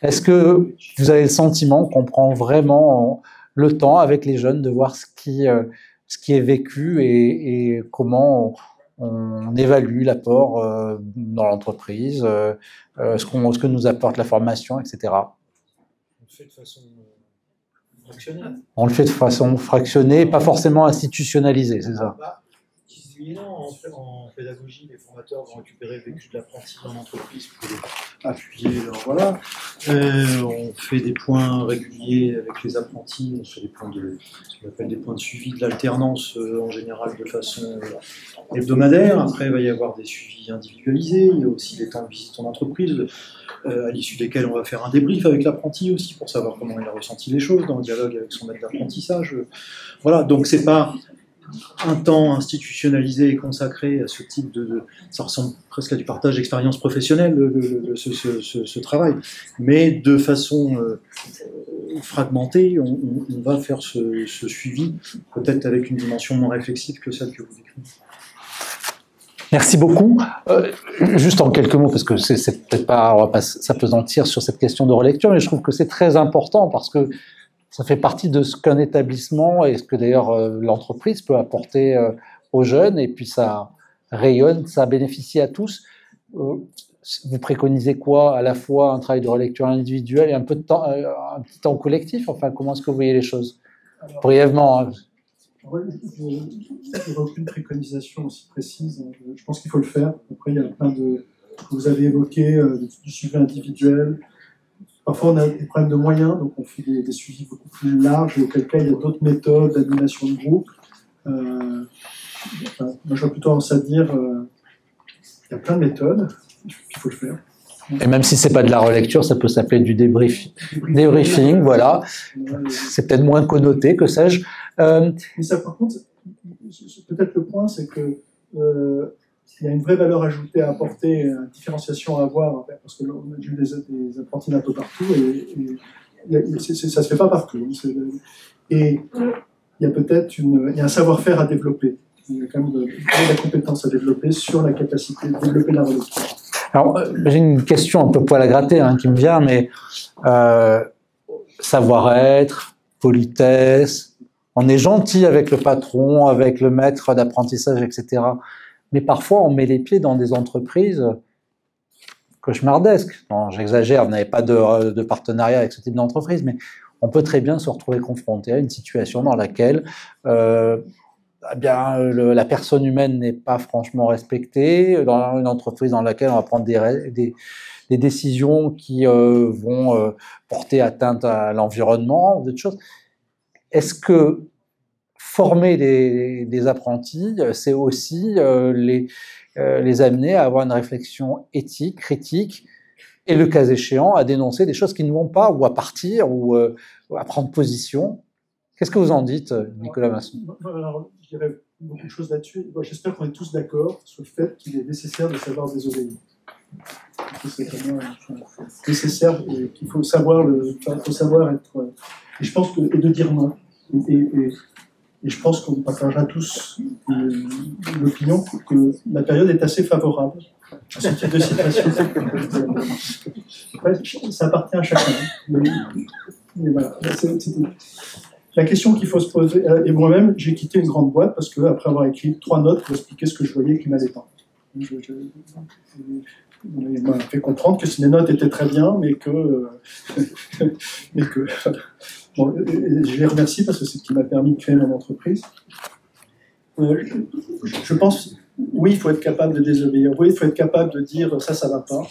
Est-ce que vous avez le sentiment qu'on prend vraiment le temps avec les jeunes de voir ce qui est vécu et comment on évalue l'apport dans l'entreprise, ce que nous apporte la formation, etc. On le fait de façon fractionnée. On le fait de façon fractionnée, pas forcément institutionnalisée, c'est ça? En pédagogie, les formateurs vont récupérer le vécu de l'apprenti dans l'entreprise pour appuyer leur voilà. On fait des points réguliers avec les apprentis, on fait des points ce qu'on appelle des points de suivi de l'alternance en général de façon hebdomadaire. Après, il va y avoir des suivis individualisés, il y a aussi des temps de visite en entreprise, à l'issue desquels on va faire un débrief avec l'apprenti aussi pour savoir comment il a ressenti les choses dans le dialogue avec son maître d'apprentissage. Voilà, donc c'est pas un temps institutionnalisé et consacré à ce type ça ressemble presque à du partage d'expérience professionnelle, ce travail, mais de façon fragmentée, on va faire ce suivi, peut-être avec une dimension moins réflexive que celle que vous décrivez. Merci beaucoup. Juste en quelques mots, parce que c'est peut-être pas, on va pas s'appesantir sur cette question de relecture, mais je trouve que c'est très important parce que ça fait partie de ce qu'un établissement et ce que d'ailleurs l'entreprise peut apporter aux jeunes, et puis ça rayonne, ça bénéficie à tous. Vous préconisez quoi? À la fois un travail de relecture individuelle et un peu de temps, un petit temps collectif. Enfin, comment est-ce que vous voyez les choses? Alors, brièvement. Hein. Je n'ai aucune préconisation aussi précise. Je pense qu'il faut le faire. Après, il y a plein de... Vous avez évoqué du suivi individuel. Parfois, on a des problèmes de moyens, donc on fait des suivis beaucoup plus larges, auquel cas il y a d'autres méthodes d'animation de groupe. Moi, j'aurais plutôt tendance à dire il y a plein de méthodes, il faut le faire. Et même si ce n'est pas de la relecture, ça peut s'appeler du débriefing, voilà. C'est peut-être moins connoté, que sais-je. Mais ça, par contre, peut-être le point, c'est que il y a une vraie valeur ajoutée à apporter, une différenciation à avoir, parce que on a vu des apprentis un peu partout, et ça ne se fait pas partout. Et il y a peut-être un savoir-faire à développer. Il y a quand même de la compétence à développer sur la capacité de développer la relecture. Alors, j'ai une question un peu poil à gratter qui me vient, mais savoir-être, politesse, on est gentil avec le patron, avec le maître d'apprentissage, etc. Mais parfois, on met les pieds dans des entreprises cauchemardesques. Non, j'exagère, vous n'avez pas de partenariat avec ce type d'entreprise, mais on peut très bien se retrouver confronté à une situation dans laquelle eh bien, la personne humaine n'est pas franchement respectée, dans une entreprise dans laquelle on va prendre des décisions qui vont porter atteinte à l'environnement, d'autres choses. Est-ce que former des apprentis, c'est aussi les amener à avoir une réflexion éthique, critique, et le cas échéant, à dénoncer des choses qui ne vont pas, ou à partir, ou à prendre position? Qu'est-ce que vous en dites, Nicolas Masson? Alors, je dirais beaucoup de choses là-dessus. J'espère qu'on est tous d'accord sur le fait qu'il est nécessaire de savoir désobéir. C'est vraiment nécessaire et qu'il faut savoir être. Et je pense que, et de dire non. Et je pense qu'on partagera tous l'opinion que la période est assez favorable à ce type de situation. Après, ça appartient à chacun. Mais voilà, la question qu'il faut se poser, et moi-même, j'ai quitté une grande boîte parce qu'après avoir écrit 3 notes pour expliquer ce que je voyais qui m'allait pas. Il m'a fait comprendre que les notes étaient très bien, mais que bon, je les remercie parce que c'est ce qui m'a permis de créer mon entreprise. Je pense, oui, il faut être capable de désobéir. Oui, il faut être capable de dire ça va pas.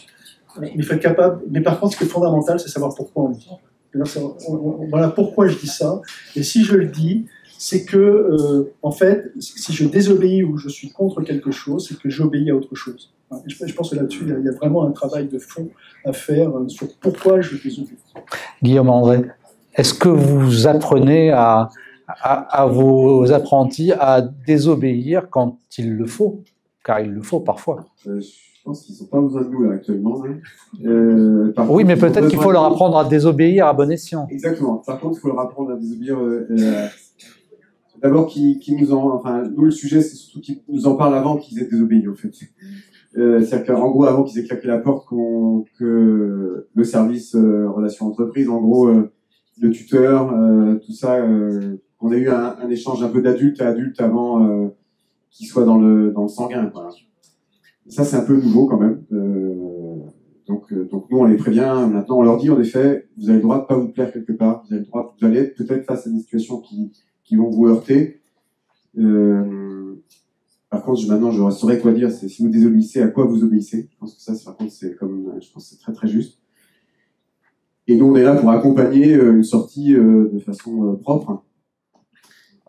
Mais il faut être capable. Mais par contre, ce qui est fondamental, c'est savoir pourquoi on le dit. Voilà pourquoi je dis ça. Et si je le dis, c'est que, en fait, si je désobéis ou je suis contre quelque chose, c'est que j'obéis à autre chose. Je pense que là-dessus, il y a vraiment un travail de fond à faire sur pourquoi je désobéis. Guillaume André, est-ce que vous apprenez à vos apprentis à désobéir quand il le faut? Car il le faut parfois. Je pense qu'ils n'ont pas besoin de nous là, actuellement. Oui, mais peut-être qu'il faut leur apprendre à désobéir à bon escient. Exactement. Par contre, il faut leur apprendre à désobéir. D'abord, nous, le sujet, c'est surtout qu'ils nous en parlent avant qu'ils aient désobéi, en fait. C'est-à-dire qu'en gros, avant qu'ils aient claqué la porte, que le service relations entreprises, en gros, le tuteur, tout ça, qu'on ait eu un échange un peu d'adulte à adulte avant qu'il soit dans le sanguin, quoi. Ça, c'est un peu nouveau quand même. Donc nous, on les prévient. Maintenant, on leur dit, en effet, vous avez le droit de pas vous plaire quelque part. Vous allez être peut-être face à des situations qui vont vous heurter. Par contre, maintenant, je saurais quoi dire. C'est si vous désobéissez, à quoi vous obéissez. Je pense que ça, par contre, je pense que c'est très très juste. Et nous, on est là pour accompagner une sortie de façon propre.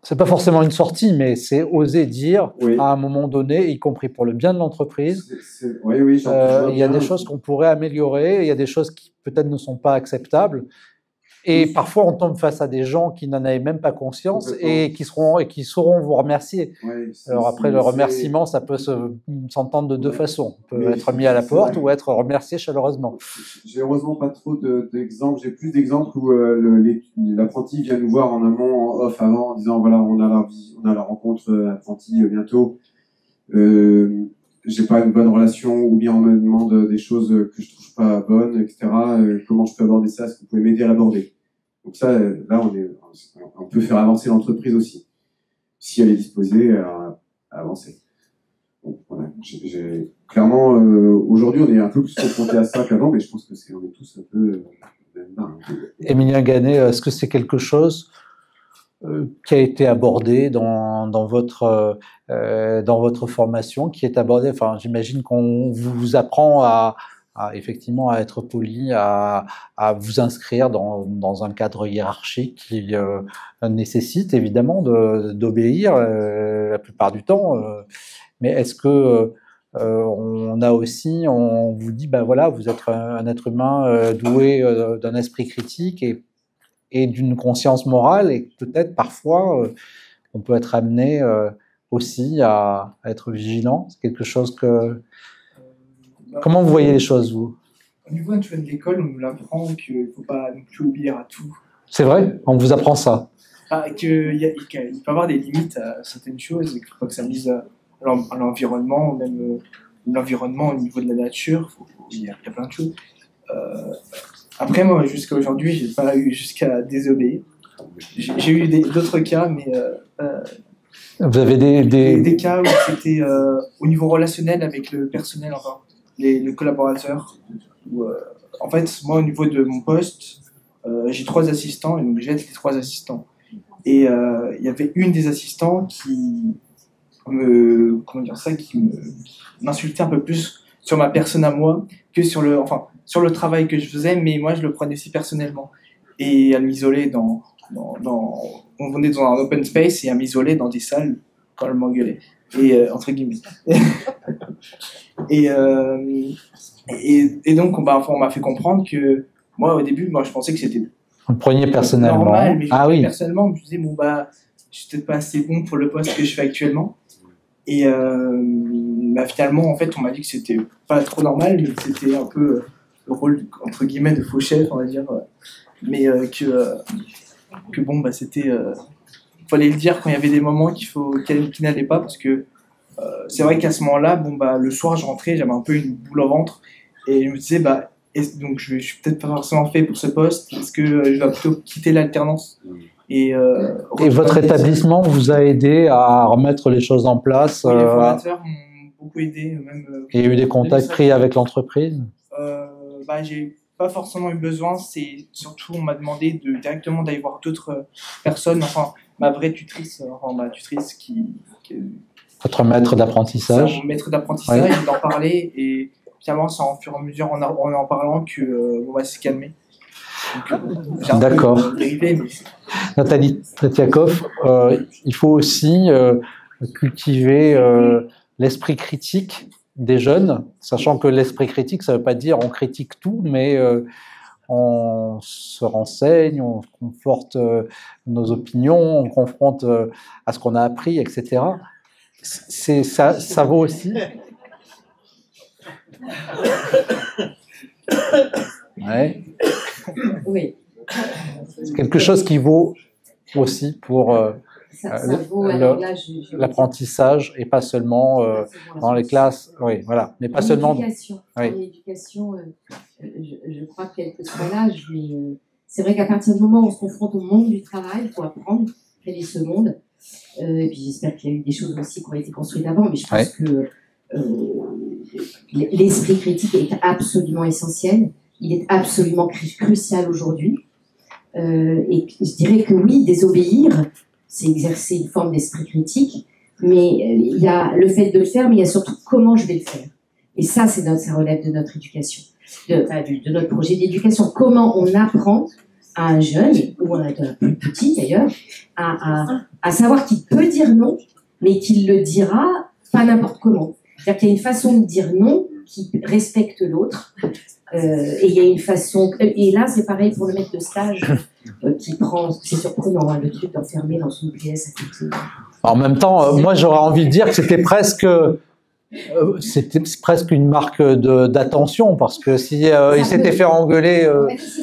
C'est pas forcément une sortie, mais c'est oser dire oui. À un moment donné, y compris pour le bien de l'entreprise. Oui, il y a des choses qu'on pourrait améliorer, il y a des choses qui peut-être ne sont pas acceptables. Et parfois, on tombe face à des gens qui n'en avaient même pas conscience et qui sauront vous remercier. Oui, alors après, le remerciement, ça peut s'entendre de deux façons. On peut être mis à la porte ou être remercié chaleureusement. J'ai heureusement pas trop d'exemples. J'ai plus d'exemples où l'apprenti vient nous voir en amont, en off avant, en disant voilà, on a la rencontre apprenti bientôt. J'ai pas une bonne relation, ou bien on me demande des choses que je trouve pas bonnes, etc. Comment je peux aborder ça? Est-ce que vous pouvez m'aider à l'aborder? Donc ça, là, on peut faire avancer l'entreprise aussi, si elle est disposée à avancer. Donc, voilà. Clairement, aujourd'hui, on est un peu plus confronté à ça qu'avant, mais je pense que on est tous un peu Émilien Gannet, est-ce que c'est quelque chose qui a été abordé dans votre formation, qui est abordé, enfin, j'imagine qu'on vous apprend à effectivement à être poli, à vous inscrire dans un cadre hiérarchique qui nécessite évidemment d'obéir la plupart du temps. Mais est-ce que on vous dit, ben voilà, vous êtes un être humain doué d'un esprit critique et d'une conscience morale, et peut-être parfois on peut être amené aussi à être vigilant. C'est quelque chose que... Comment vous voyez les choses, vous? Au niveau de l'école, on nous apprend qu'il ne faut pas non plus obéir à tout. C'est vrai? On vous apprend ça? Qu'il peut y avoir des limites à certaines choses, et qu'il ne faut pas que ça mise à l'environnement, même l'environnement au niveau de la nature. Il y a plein de choses. Après, moi, jusqu'à aujourd'hui, je n'ai pas eu jusqu'à désobéir. J'ai eu d'autres cas, mais... vous avez des cas où c'était au niveau relationnel avec le personnel, enfin, les collaborateurs. Où, en fait, moi, au niveau de mon poste, j'ai 3 assistants, et donc j'aide les 3 assistants. Et il y avait une des assistants qui m'insultait un peu plus sur ma personne à moi que sur le travail que je faisais, mais moi je le prenais aussi personnellement. Et elle m'isolait on venait dans un open space et elle m'isolait dans des salles quand elle m'engueulait, et entre guillemets. et donc on m'a fait comprendre que moi au début, je pensais que c'était Vous le preniez personnellement. normal, mais Ah oui. personnellement, je me disais je suis peut-être pas assez bon pour le poste que je fais actuellement. Et finalement, en fait, on m'a dit que c'était pas trop normal, mais que c'était un peu le rôle entre guillemets de faux chef, on va dire, mais que c'était fallait le dire quand il y avait des moments qui n'allaient pas, parce que c'est vrai qu'à ce moment-là, le soir, je rentrais, j'avais un peu une boule au ventre, et je me disais donc je suis peut-être pas forcément fait pour ce poste, est-ce que je dois plutôt quitter l'alternance et votre établissement vous a aidé à remettre les choses en place? Oui, les formateurs m'ont beaucoup aidé. Il y a eu des contacts pris avec l'entreprise? J'ai pas forcément eu besoin, c'est surtout on m'a demandé directement d'aller voir d'autres personnes, ma vraie tutrice, ma tutrice qui Votre maître d'apprentissage? Mon maître d'apprentissage, Oui. d'en parler, et finalement c'est en fur et à mesure en parlant que on va se calmer. D'accord. Nathalie Tretiakov, il faut aussi cultiver l'esprit critique des jeunes, sachant que l'esprit critique, ça ne veut pas dire on critique tout, mais on se renseigne, on conforte nos opinions, on confronte à ce qu'on a appris, etc. Ça vaut aussi. Ouais. Oui. C'est quelque chose qui vaut aussi pour ça vaut, l'apprentissage, et pas seulement dans les classes. Oui, voilà, mais pas seulement. L'éducation. Oui. L'éducation, je crois, quel que soit l'âge, mais c'est vrai qu'à partir du moment où on se confronte au monde du travail, il faut apprendre quel est ce monde. Et puis j'espère qu'il y a eu des choses aussi qui ont été construites avant, mais je pense que l'esprit critique est absolument essentiel. Il est absolument crucial aujourd'hui. Et je dirais que oui, désobéir, c'est exercer une forme d'esprit critique, mais il y a le fait de le faire, mais il y a surtout comment je vais le faire. Et ça, ça relève de notre éducation, de notre projet d'éducation. Comment on apprend à un jeune, ou à un plus petit d'ailleurs, à savoir qu'il peut dire non, mais qu'il le dira pas n'importe comment. C'est-à-dire qu'il y a une façon de dire non qui respecte l'autre. Et il y a une façon, et là c'est pareil pour le maître de stage qui prend, c'est surprenant le truc d'enfermer dans une pièce à côté. En même temps, moi j'aurais envie de dire que c'était presque une marque d'attention, parce que si il s'était fait engueuler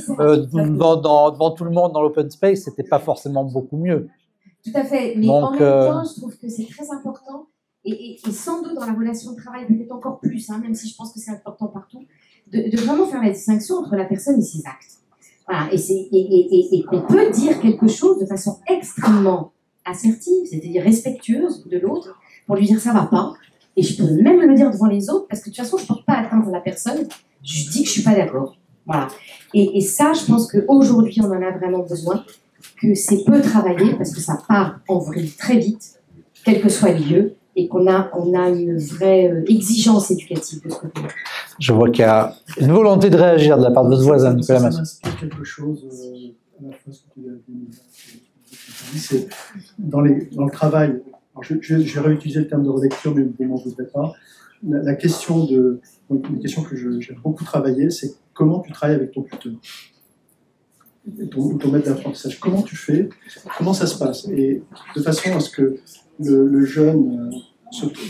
devant tout le monde dans l'open space, c'était pas forcément beaucoup mieux. Tout à fait, mais en même temps, je trouve que c'est très important, et sans doute dans la relation de travail peut-être encore plus, même si je pense que c'est important partout, de vraiment faire la distinction entre la personne et ses actes. Voilà, et qu'on peut dire quelque chose de façon extrêmement assertive, c'est-à-dire respectueuse de l'autre, pour lui dire ça va pas, et je peux même le dire devant les autres, parce que de toute façon je ne porte pas atteinte à la personne, je dis que je suis pas d'accord. Voilà. Et ça, je pense qu'aujourd'hui on en a vraiment besoin, que c'est peu travaillé, parce que ça part en vrille très vite, quel que soit le lieu, et qu'on a une vraie exigence éducative de ce côté-là. Je vois qu'il y a une volonté de réagir de la part de votre voisin, Nicolas Masson. Ça m'inspire quelque chose, à la fois ce que tu as dit, c'est dans le travail. Alors je vais réutiliser le terme de relecture, mais vous m'en voudrez pas. Une question que j'ai beaucoup travaillé, c'est comment tu travailles avec ton tuteur, ton maître d'apprentissage. Comment tu fais? Comment ça se passe? Et de façon à ce que le jeune,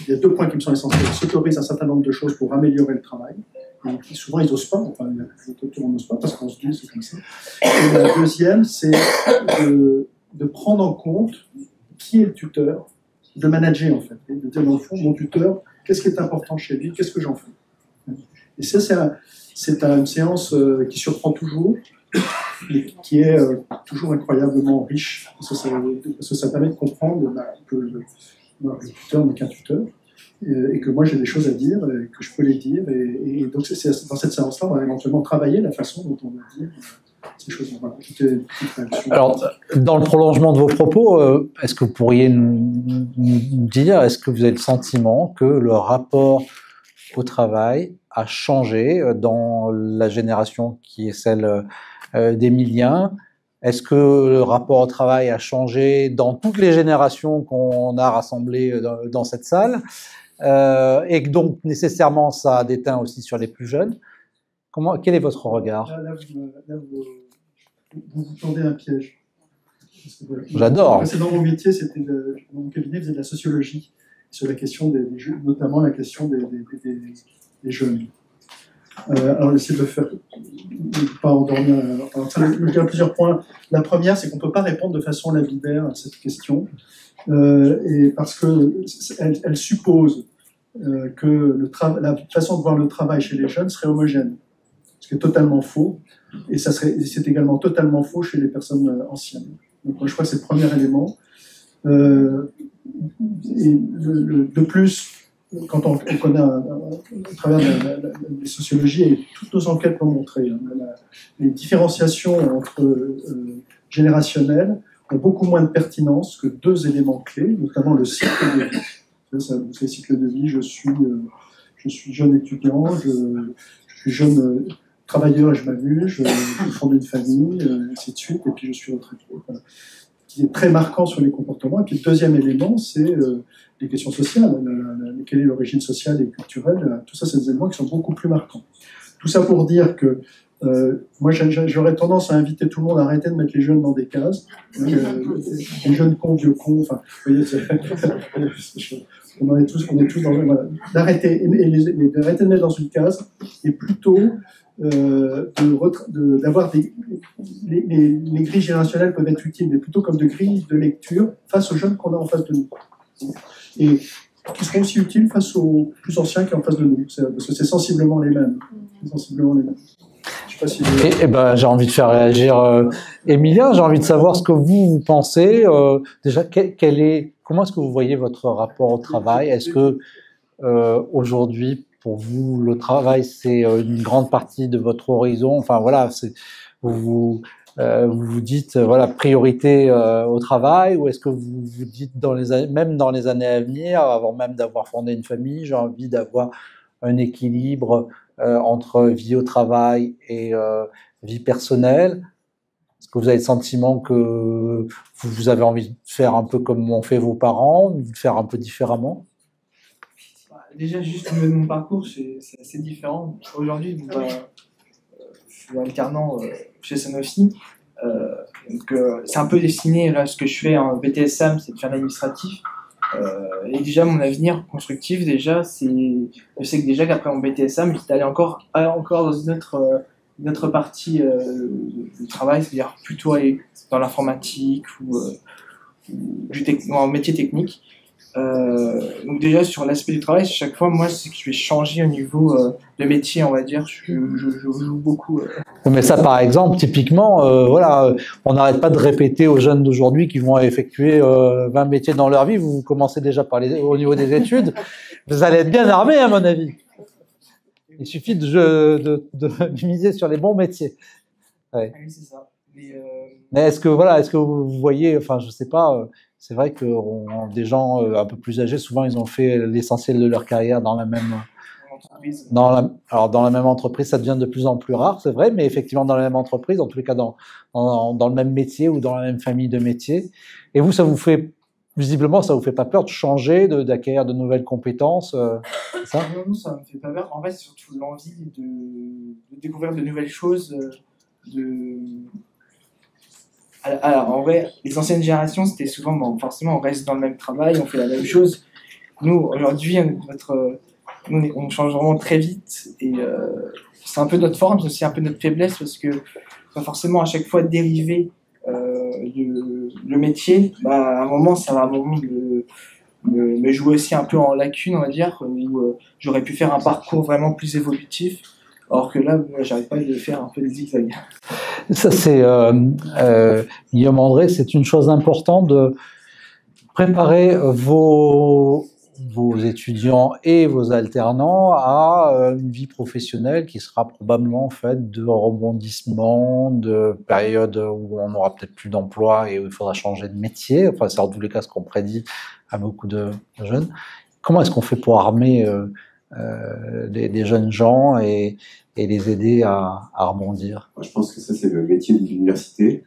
il y a 2 points qui me sont essentiels. Il s'autorise un certain nombre de choses pour améliorer le travail. Et souvent, ils n'osent pas. Enfin, on n'ose pas parce qu'on se dit c'est comme ça. Et la deuxième, c'est de prendre en compte qui est le tuteur, de manager en fait. Et de dire, dans le fond, mon tuteur, qu'est-ce qui est important chez lui, qu'est-ce que j'en fais. Et ça, c'est une séance qui surprend toujours, et qui est toujours incroyablement riche, parce que ça permet de comprendre que le tuteur n'est qu'un tuteur, et que moi j'ai des choses à dire, et que je peux les dire, et donc c'est dans cette séance-là on va éventuellement travailler la façon dont on va dire ces choses-là. Voilà, c'était une petite réaction. Alors, dans le prolongement de vos propos, est-ce que vous pourriez nous dire, est-ce que vous avez le sentiment que le rapport au travail a changé dans la génération qui est celle d'Emilien? Est-ce que le rapport au travail a changé dans toutes les générations qu'on a rassemblées dans cette salle? Et que donc, nécessairement, ça a des teints aussi sur les plus jeunes. Quel est votre regard? Là, vous tendez un piège. J'adore. Précédent, mon métier, c'était mon cabinet faisait de la sociologie sur la question des jeunes, notamment la question des jeunes. Alors, essayer de le faire, de pas endormir. Il y a plusieurs points. La première, c'est qu'on ne peut pas répondre de façon lapidaire à cette question, et parce qu'elle suppose que la façon de voir le travail chez les jeunes serait homogène, ce qui est totalement faux, et c'est également totalement faux chez les personnes anciennes. Donc, moi, je crois que c'est le premier élément. Et de plus, quand on connaît au travers de la sociologie, et toutes nos enquêtes l'ont montré, les différenciations entre générationnelles ont beaucoup moins de pertinence que deux éléments clés, notamment le cycle de vie. C'est le cycle de vie, je suis jeune étudiant, je suis jeune travailleur et je m'amuse, je fonde une famille, ainsi de suite, et puis je suis retraité. Voilà. Qui est très marquant sur les comportements. Et puis le deuxième élément, c'est les questions sociales. Quelle est l'origine sociale et culturelle? Tout ça, c'est des éléments qui sont beaucoup plus marquants. Tout ça pour dire que moi, j'aurais tendance à inviter tout le monde à arrêter de mettre les jeunes dans des cases. Les jeunes cons, vieux cons, enfin, vous voyez, on est tous dans... Voilà, d'arrêter de mettre dans une case, et plutôt d'avoir les grilles générationnelles peuvent être utiles, mais plutôt comme de grilles de lecture face aux jeunes qu'on a en face de nous. Et qui seront aussi utiles face aux plus anciens qui sont en face de nous, parce que c'est sensiblement les mêmes. Je sais pas si j'ai envie de faire réagir Emilien, j'ai envie de savoir ce que vous pensez. Déjà, comment est-ce que vous voyez votre rapport au travail? Est-ce que aujourd'hui, pour vous, le travail, c'est une grande partie de votre horizon? Enfin, voilà, vous vous dites, voilà, priorité au travail, ou est-ce que vous vous dites, même dans les années à venir, avant même d'avoir fondé une famille, j'ai envie d'avoir un équilibre entre vie au travail et vie personnelle? Est-ce que vous avez le sentiment que vous avez envie de faire un peu comme ont fait vos parents, de faire un peu différemment? Déjà, juste au niveau de mon parcours, c'est assez différent. Aujourd'hui, je suis alternant chez Sanofi. Donc, c'est un peu destiné, là, ce que je fais en BTS-SAM, c'est de faire l'administratif. Et déjà, mon avenir constructif, déjà, je sais que déjà qu'après mon BTS-SAM, j'étais allé encore dans une autre partie du travail, c'est-à-dire plutôt aller dans l'informatique ou en métier technique. Donc déjà sur l'aspect du travail, chaque fois moi c'est que je vais changer au niveau de métier, on va dire, je joue beaucoup. Mais ça par exemple, typiquement, voilà, on n'arrête pas de répéter aux jeunes d'aujourd'hui qui vont effectuer 20 métiers dans leur vie. Vous commencez déjà au niveau des études, vous allez être bien armés à mon avis. Il suffit de miser sur les bons métiers. Ouais. Oui, c'est ça. Mais est-ce que vous voyez, enfin je sais pas, c'est vrai que des gens un peu plus âgés, souvent ils ont fait l'essentiel de leur carrière dans la même entreprise. Alors dans la même entreprise, ça devient de plus en plus rare, c'est vrai, mais effectivement dans la même entreprise, en tous les cas dans le même métier ou dans la même famille de métiers. Et vous, visiblement, ça vous fait pas peur de changer, d'acquérir de nouvelles compétences, c'est ça? Non, ça me fait pas peur. En fait, c'est surtout l'envie de découvrir de nouvelles choses, Alors, en vrai, les anciennes générations, c'était souvent, forcément, on reste dans le même travail, on fait la même chose. Nous, aujourd'hui, on change vraiment très vite, et c'est un peu notre force, c'est aussi un peu notre faiblesse, parce que pas forcément à chaque fois dériver le métier. À un moment, ça va me jouer aussi un peu en lacune, on va dire, où j'aurais pu faire un parcours vraiment plus évolutif. Or que là, j'arrive pas à le faire un peu des zigzags. Ça, c'est Guillaume André, c'est une chose importante de préparer vos vos étudiants et vos alternants à une vie professionnelle qui sera probablement faite de rebondissements, de périodes où on n'aura peut-être plus d'emploi et où il faudra changer de métier. Enfin, c'est en tous les cas ce qu'on prédit à beaucoup de jeunes. Comment est-ce qu'on fait pour armer des jeunes gens et les aider à rebondir? Je pense que ça, c'est le métier de l'université.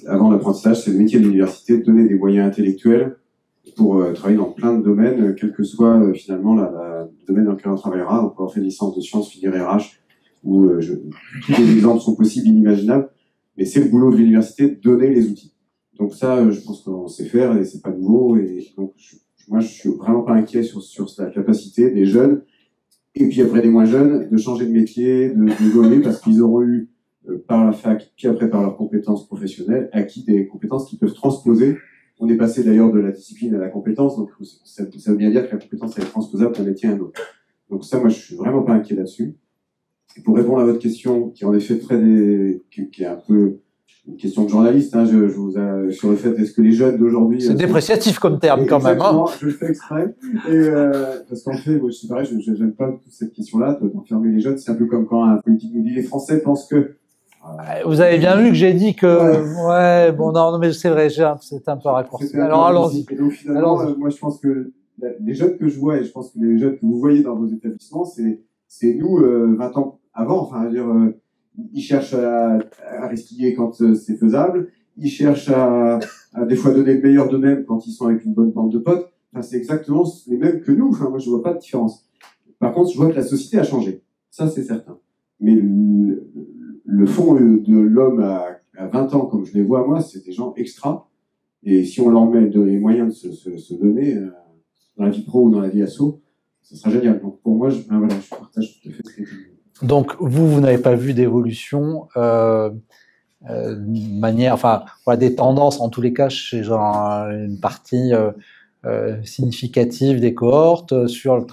Avant l'apprentissage, c'est le métier de l'université de donner des moyens intellectuels pour travailler dans plein de domaines, quel que soit finalement le domaine dans lequel on travaillera. On peut avoir fait une licence de sciences, filière RH, où tous les exemples sont possibles, inimaginables, mais c'est le boulot de l'université de donner les outils. Donc ça, je pense qu'on sait faire et c'est pas nouveau. Et donc, moi, je suis vraiment pas inquiet sur la capacité des jeunes, et puis après des moins jeunes, de changer de métier, d'évoluer, parce qu'ils auront eu, par la fac, puis après par leurs compétences professionnelles, acquis des compétences qui peuvent transposer. On est passé d'ailleurs de la discipline à la compétence, donc ça veut bien dire que la compétence elle est transposable d'un métier à un autre. Donc ça, moi, je suis vraiment pas inquiet là-dessus. Et pour répondre à votre question, qui en effet qui est un peu une question de journaliste, hein, je vous sur le fait est-ce que les jeunes d'aujourd'hui... C'est dépréciatif comme terme quand même. Hein. Je le fais exprès. Parce qu'en fait, moi, c'est pareil, je n'aime pas toute cette question-là, d'enfermer les jeunes. C'est un peu comme quand un politique nous dit les Français pensent que... Vous avez bien vu que j'ai dit que... Ouais, bon, non, mais c'est vrai, c'est un peu raccourci. Alors, allons-y. Et donc, finalement, moi, je pense que les jeunes que je vois, et je pense que les jeunes que vous voyez dans vos établissements, c'est nous, 20 ans avant. Enfin, je veux dire, ils cherchent à respirer quand c'est faisable. Ils cherchent à des fois donner le meilleur d'eux-mêmes quand ils sont avec une bonne bande de potes. Enfin, c'est exactement les mêmes que nous. Enfin, moi, je vois pas de différence. Par contre, je vois que la société a changé. Ça, c'est certain. Mais le fond de l'homme à 20 ans, comme je les vois moi, c'est des gens extra. Et si on leur met les moyens de se donner dans la vie pro ou dans la vie asso, ça sera génial. Donc pour moi, je partage tout à fait ce que tu dis. Donc vous n'avez pas vu d'évolution manière, enfin, voilà, des tendances en tous les cas chez genre une partie significative des cohortes sur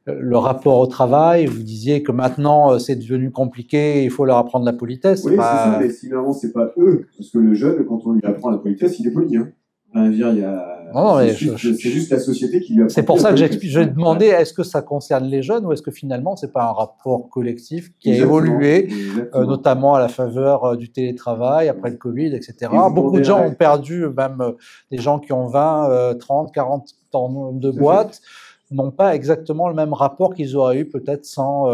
le rapport au travail. Vous disiez que maintenant c'est devenu compliqué, il faut leur apprendre la politesse. Oui, c'est ça, mais finalement c'est pas eux, parce que le jeune, quand on lui apprend la politesse, il est poli. Hein. Enfin, c'est juste la société qui lui apprend. C'est pour ça que j'ai demandé, est-ce que ça concerne les jeunes ou est-ce que finalement c'est pas un rapport collectif qui a évolué, notamment à la faveur du télétravail, après le Covid, etc. Beaucoup de gens ont perdu, même des gens qui ont 20, 30, 40 ans de boîte, n'ont pas exactement le même rapport qu'ils auraient eu peut-être sans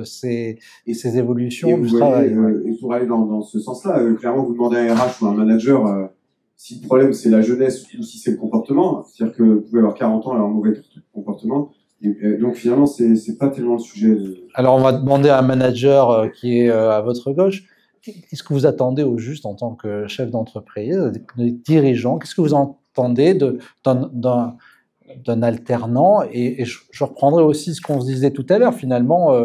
ces évolutions du travail. Et pour aller dans ce sens-là, clairement, vous demandez à un RH ou à un manager si le problème c'est la jeunesse ou si c'est le comportement, c'est-à-dire que vous pouvez avoir 40 ans et avoir un mauvais comportement, et donc finalement c'est pas tellement le sujet. Alors on va demander à un manager qui est à votre gauche, qu'est-ce que vous attendez au juste en tant que chef d'entreprise, de dirigeant, qu'est-ce que vous entendez d'un alternant, et je reprendrai aussi ce qu'on se disait tout à l'heure, finalement,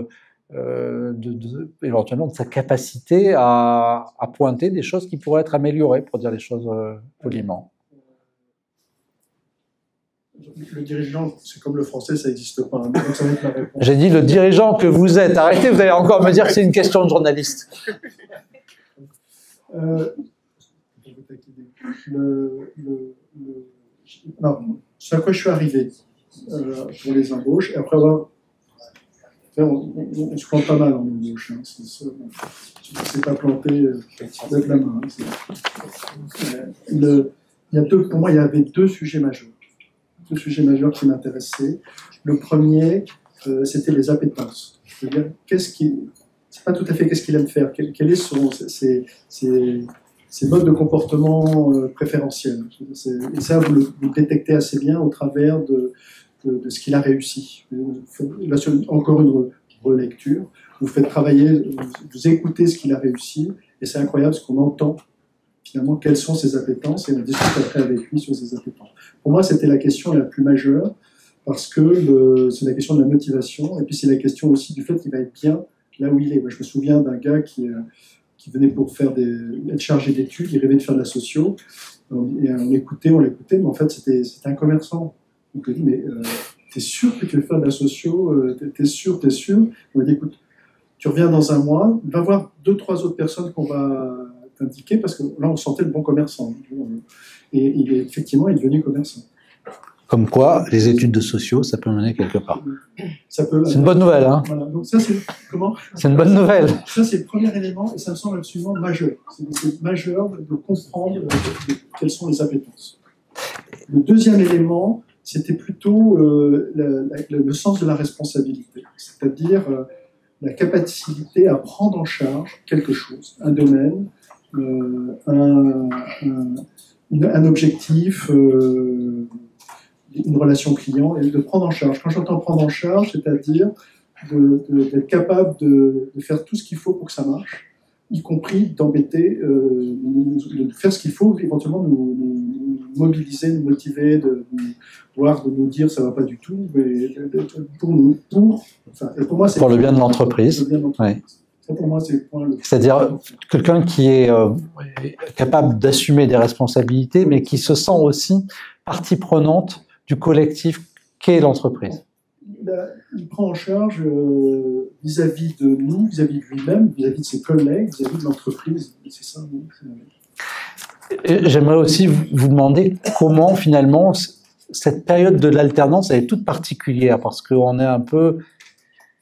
éventuellement de sa capacité à pointer des choses qui pourraient être améliorées, pour dire les choses poliment. Le dirigeant, c'est comme le français, ça n'existe pas. Donc ça va être la réponse. J'ai dit le dirigeant que vous êtes. Arrêtez, vous allez encore me dire que c'est une question de journaliste. Non, c'est à quoi je suis arrivé pour les embauches. Et après, on se plante pas mal en embauche. Hein. C'est pas planté avec la main. Hein. Pour moi, il y avait deux sujets majeurs. Deux sujets majeurs qui m'intéressaient. Le premier, c'était les appétences. C'est-à-dire, c'est pas tout à fait qu'est-ce qu'il aime faire, quel est ses modes de comportement préférentiels. Et ça, vous le détectez assez bien au travers de ce qu'il a réussi. Là, encore une relecture. Vous faites travailler, vous écoutez ce qu'il a réussi, et c'est incroyable ce qu'on entend, finalement, quelles sont ses appétences, et on discute après avec lui sur ses appétences. Pour moi, c'était la question la plus majeure, parce que c'est la question de la motivation, et puis c'est la question aussi du fait qu'il va être bien là où il est. Moi, je me souviens d'un gars qui venait pour être chargé d'études, il rêvait de faire de la socio, et on l'écoutait, mais en fait, c'était un commerçant. Donc, on lui dit, mais t'es sûr que tu veux faire de la socio, t'es sûr On m'a dit, écoute, tu reviens dans un mois, va voir 2-3 autres personnes qu'on va t'indiquer, parce que là, on sentait le bon commerçant. Et effectivement, il est devenu commerçant. Comme quoi, les études de sociaux, ça peut mener quelque part. C'est une bonne nouvelle, hein. Voilà, donc ça c'est comment? C'est une bonne nouvelle. Ça c'est le premier élément et ça me semble absolument majeur. C'est majeur de comprendre quelles sont les appétences. Le deuxième élément, c'était plutôt le sens de la responsabilité, c'est-à-dire la capacité à prendre en charge quelque chose, un domaine, un objectif, une relation client, et de prendre en charge. Quand j'entends prendre en charge, c'est-à-dire d'être capable de faire tout ce qu'il faut pour que ça marche, y compris d'embêter, de faire ce qu'il faut, éventuellement nous mobiliser, nous motiver, voire de nous dire ça va pas du tout, mais pour moi, c'est pour le bien de l'entreprise. Ouais. Ça, pour moi, c'est c'est-à-dire quelqu'un qui est capable d'assumer des responsabilités, mais qui se sent aussi partie prenante du collectif qu'est l'entreprise. Il prend en charge vis-à-vis de nous, vis-à-vis de lui-même, vis-à-vis de ses collègues, vis-à-vis de l'entreprise. C'est ça. J'aimerais aussi vous demander comment finalement cette période de l'alternance elle est toute particulière, parce qu'on est un peu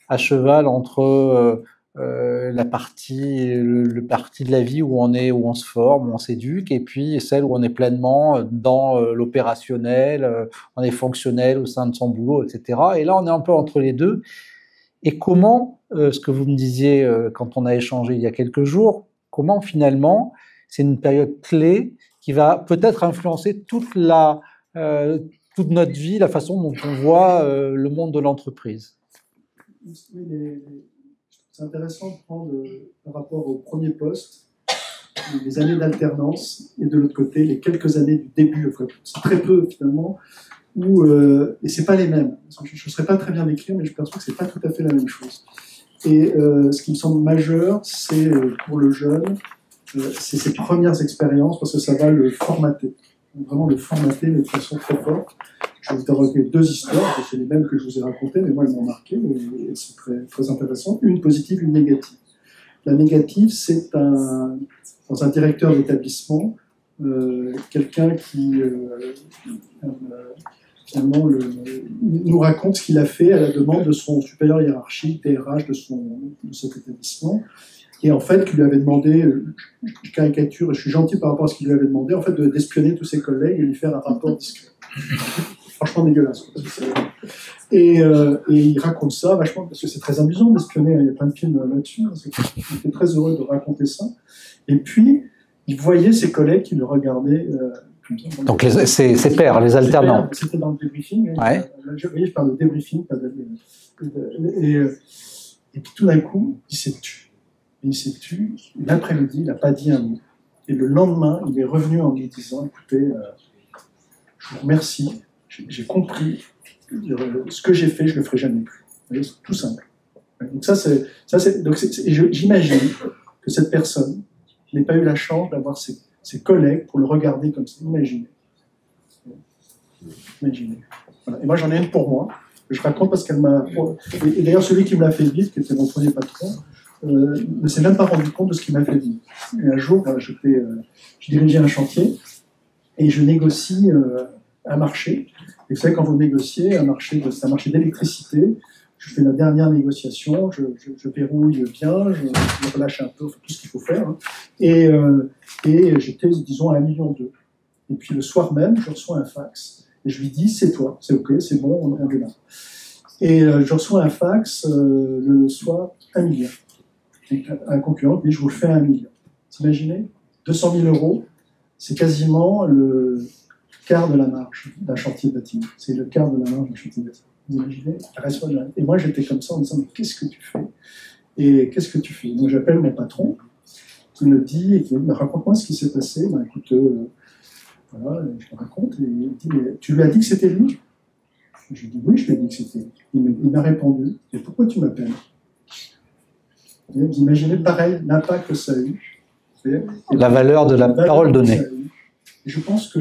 à cheval entre la partie de la vie où on se forme, où on s'éduque, et puis celle où on est pleinement dans l'opérationnel, on est fonctionnel au sein de son boulot, etc. Et là, on est un peu entre les deux. Et comment, ce que vous me disiez quand on a échangé il y a quelques jours, comment finalement, c'est une période clé qui va peut-être influencer toute notre vie, la façon dont on voit le monde de l'entreprise. C'est intéressant de prendre par rapport au premier poste, les années d'alternance, et de l'autre côté, les quelques années du début. Enfin, c'est très peu finalement, et c'est pas les mêmes. Je ne saurais pas très bien décrire, mais je pense que c'est pas tout à fait la même chose. Et ce qui me semble majeur, c'est pour le jeune, c'est ses premières expériences, parce que ça va le formater. Vraiment le formater de façon très forte. Je vais vous raconter deux histoires, c'est les mêmes que je vous ai racontées, mais moi elles m'ont marqué, et c'est très, très intéressant. Une positive, une négative. La négative, c'est dans un directeur d'établissement, quelqu'un qui finalement nous raconte ce qu'il a fait à la demande de son supérieur hiérarchique, DRH de cet établissement, et en fait, qui lui avait demandé, je caricature et je suis gentil par rapport à ce qu'il lui avait demandé, en fait, d'espionner tous ses collègues et lui faire un rapport discret. Franchement dégueulasse. Et il raconte ça vachement, parce que c'est très amusant d'espionner, il y a plein de films là-dessus, il était très heureux de raconter ça. Et puis, il voyait ses collègues qui le regardaient. Donc, ses pairs, les alternants. C'était dans le débriefing. Ouais. Je parle de débriefing, pas de... Et puis tout d'un coup, il s'est tué. Il s'est tué. L'après-midi, il n'a pas dit un mot. Et le lendemain, il est revenu en me disant, écoutez, je vous remercie, j'ai compris, ce que j'ai fait, je ne le ferai jamais plus. Vous voyez, c'est tout simple. Donc j'imagine que cette personne n'ait pas eu la chance d'avoir ses collègues pour le regarder comme ça. Imaginez. Voilà. Et moi, j'en ai une pour moi. Je raconte parce qu'elle m'a... Et d'ailleurs, celui qui me l'a fait vivre, qui était mon premier patron, ne s'est même pas rendu compte de ce qu'il m'a fait vivre. Et un jour, je dirigeais un chantier et je négocie un marché. Et vous savez, quand vous négociez c'est un marché d'électricité, je fais la dernière négociation, je verrouille bien, je relâche un peu, tout ce qu'il faut faire. Hein. Et j'étais, disons, à 1,2 million. Et puis le soir même, je reçois un fax. Et je lui dis, c'est toi, c'est OK, c'est bon, on démarre. Et je reçois un fax le soir, 1 million. Et un concurrent dit, je vous le fais à 1 million. Vous imaginez 200 000 €, c'est quasiment le quart de la marge d'un chantier de bâtiment. C'est le quart de la marge d'un chantier de bâtiment. Vous imaginez? Et moi, j'étais comme ça en me disant, mais qu'est-ce que tu fais? Et qu'est-ce que tu fais? Donc, j'appelle mon patron, qui me dit, raconte-moi ce qui s'est passé. Ben, écoute, voilà, je le raconte, et il me dit, mais tu lui as dit que c'était lui? Je lui dis, oui, je lui ai dit que c'était lui. Il m'a répondu, et pourquoi tu m'appelles? Vous imaginez, pareil, l'impact que ça a eu. La valeur de la parole donnée. Et je pense que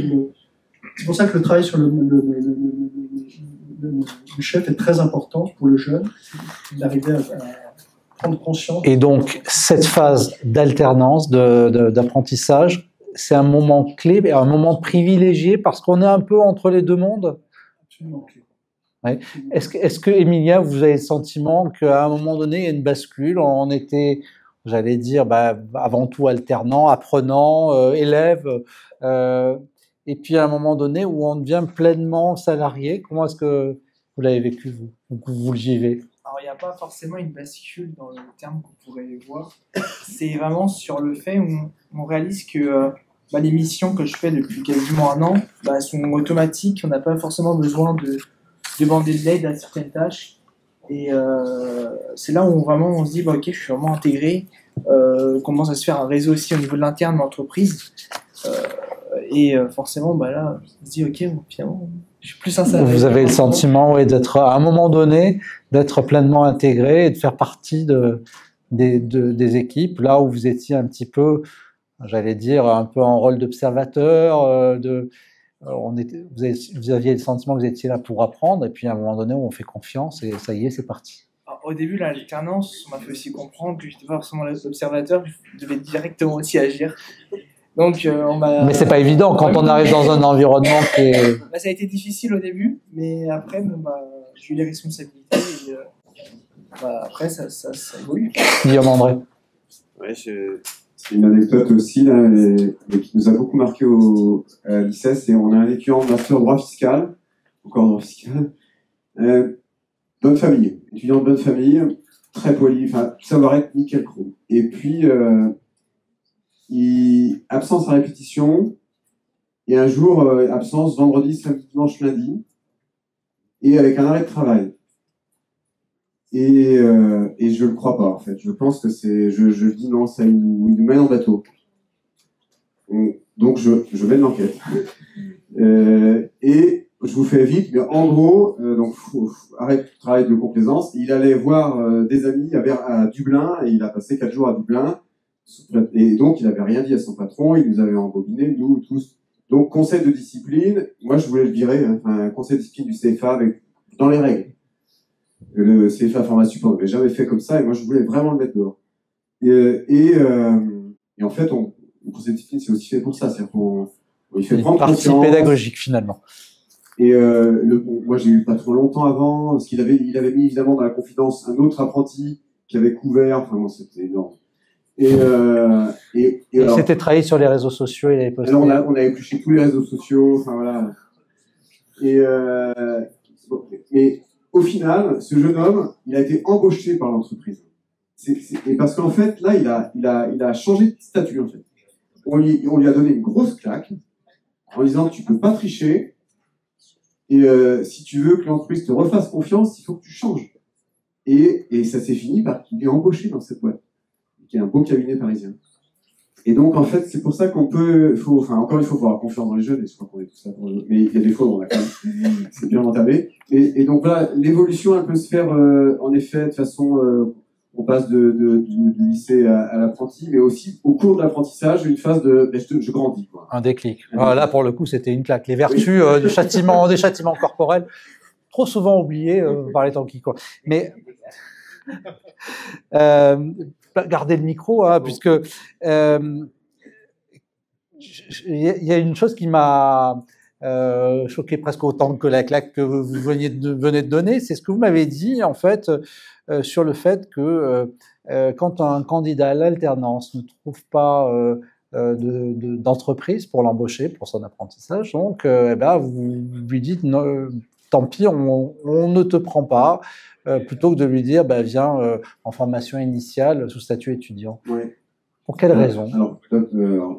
c'est pour ça que le travail sur le chef est très important pour le jeune, d'arriver à prendre conscience. Et donc, cette phase d'alternance, d'apprentissage, c'est un moment clé, un moment privilégié parce qu'on est un peu entre les deux mondes. absolument clé. Ouais. Est-ce que, Emilia, vous avez le sentiment qu'à un moment donné, il y a une bascule, on était, j'allais dire, avant tout alternant, apprenant, élève, et puis à un moment donné où on devient pleinement salarié, comment est-ce que vous l'avez vécu, vous, ou que vous le vivez? Alors, il n'y a pas forcément une bascule dans le terme qu'on pourrait voir. C'est vraiment sur le fait où on réalise que les missions que je fais depuis quasiment un an sont automatiques. On n'a pas forcément besoin de demander de l'aide à certaines tâches. Et c'est là où vraiment on se dit, ok, je suis vraiment intégré. Commence à se faire un réseau aussi au niveau de l'interne de l'entreprise. Et forcément, là, on se dit, ok, finalement, je suis plus un salarié. Vous avez le sentiment, oui, d'être, à un moment donné, d'être pleinement intégré et de faire partie des équipes, là où vous étiez un petit peu, j'allais dire, un peu en rôle d'observateur, vous aviez le sentiment que vous étiez là pour apprendre, et puis à un moment donné où on fait confiance, et ça y est, c'est parti. Alors, au début, l'alternance, on m'a fait aussi comprendre que je n'étais pas forcément l'observateur, je devais directement aussi agir. Donc, mais c'est pas évident quand on arrive dans un environnement qui est... ça a été difficile au début, mais après, j'ai eu les responsabilités, et après, ça évolue. Guillaume André. Ouais, c'est une anecdote aussi là, et qui nous a beaucoup marqué à l'ICES, et on a un étudiant en master droit fiscal, encore droit fiscal, bonne famille, étudiant de bonne famille, très poli, savoir-être nickel chrome. Et puis, absence à répétition, et un jour, absence vendredi, samedi, dimanche, lundi, et avec un arrêt de travail. Et je le crois pas, en fait. Je pense que je dis non, ça il nous mène en bateau. Donc, je mène l'enquête. Et je vous fais vite, mais en gros, arrêt de travail de complaisance. Il allait voir des amis à Dublin, et il a passé 4 jours à Dublin. Et donc, il n'avait rien dit à son patron, il nous avait embobiné, nous tous. Donc, conseil de discipline, moi je voulais le virer, conseil de discipline du CFA dans les règles. Le CFA format support n'avait jamais fait comme ça, et moi je voulais vraiment le mettre dehors. Et en fait, le conseil de discipline, c'est aussi fait pour ça, c'est-à-dire qu'on fait prendre partie conscience. Pédagogique finalement. Et moi j'ai eu pas trop longtemps avant, parce il avait mis évidemment dans la confidence un autre apprenti qui avait couvert, c'était énorme. Et il s'était trahi sur les réseaux sociaux, il avait posté. Alors on a épluché tous les réseaux sociaux, voilà. Mais au final, ce jeune homme, il a été embauché par l'entreprise. Et parce qu'en fait, là, il a changé de statut, en fait. On lui a donné une grosse claque en disant, tu peux pas tricher, et si tu veux que l'entreprise te refasse confiance, il faut que tu changes. Et ça s'est fini par qu'il est embauché dans cette boîte, qui est un beau cabinet parisien. Et donc, en fait, c'est pour ça qu'on encore il faut avoir confiance dans les jeunes, et je crois qu'on est tous là pour eux. Mais il y a des fois où on a quand même, c'est bien entamé. Et donc voilà, l'évolution, elle peut se faire, en effet, de façon, on passe du lycée à l'apprenti, mais aussi, au cours de l'apprentissage, une phase je grandis, quoi. Un déclic. Là, pour le coup, c'était une claque. Les vertus des châtiments corporels, trop souvent oubliés par les temps qui courent. Mais, gardez le micro, puisque il y a une chose qui m'a choqué presque autant que la claque que vous venez de donner, c'est ce que vous m'avez dit en fait sur le fait que quand un candidat à l'alternance ne trouve pas d'entreprise pour l'embaucher pour son apprentissage, donc vous lui dites tant pis, on ne te prend pas. Plutôt que de lui dire viens en formation initiale sous statut étudiant. Ouais. Pour quelle raison? Alors,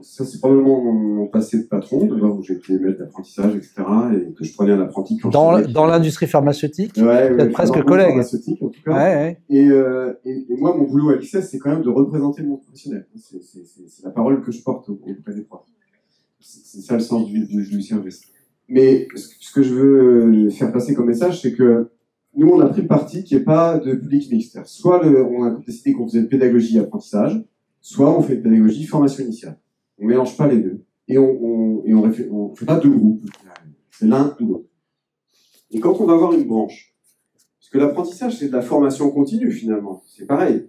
ça c'est probablement mon passé de patron, d'abord où j'ai été maître d'apprentissage, etc., et que je prenais un apprenti dans l'industrie pharmaceutique. Ouais, presque collègue. Pharmaceutique en tout cas. Ouais. Et moi, mon boulot à l'ICES, c'est quand même de représenter le monde professionnel. C'est la parole que je porte auprès des profs. C'est ça le sens du service. Mais ce que je veux faire passer comme message, c'est que nous, on a pris le parti qui n'est pas de public mixte. Soit on a décidé qu'on faisait pédagogie et apprentissage, soit on fait pédagogie formation initiale. On ne mélange pas les deux. Et on ne fait pas deux groupes. C'est l'un ou l'autre. Et quand on va avoir une branche, parce que l'apprentissage, c'est de la formation continue finalement. C'est pareil.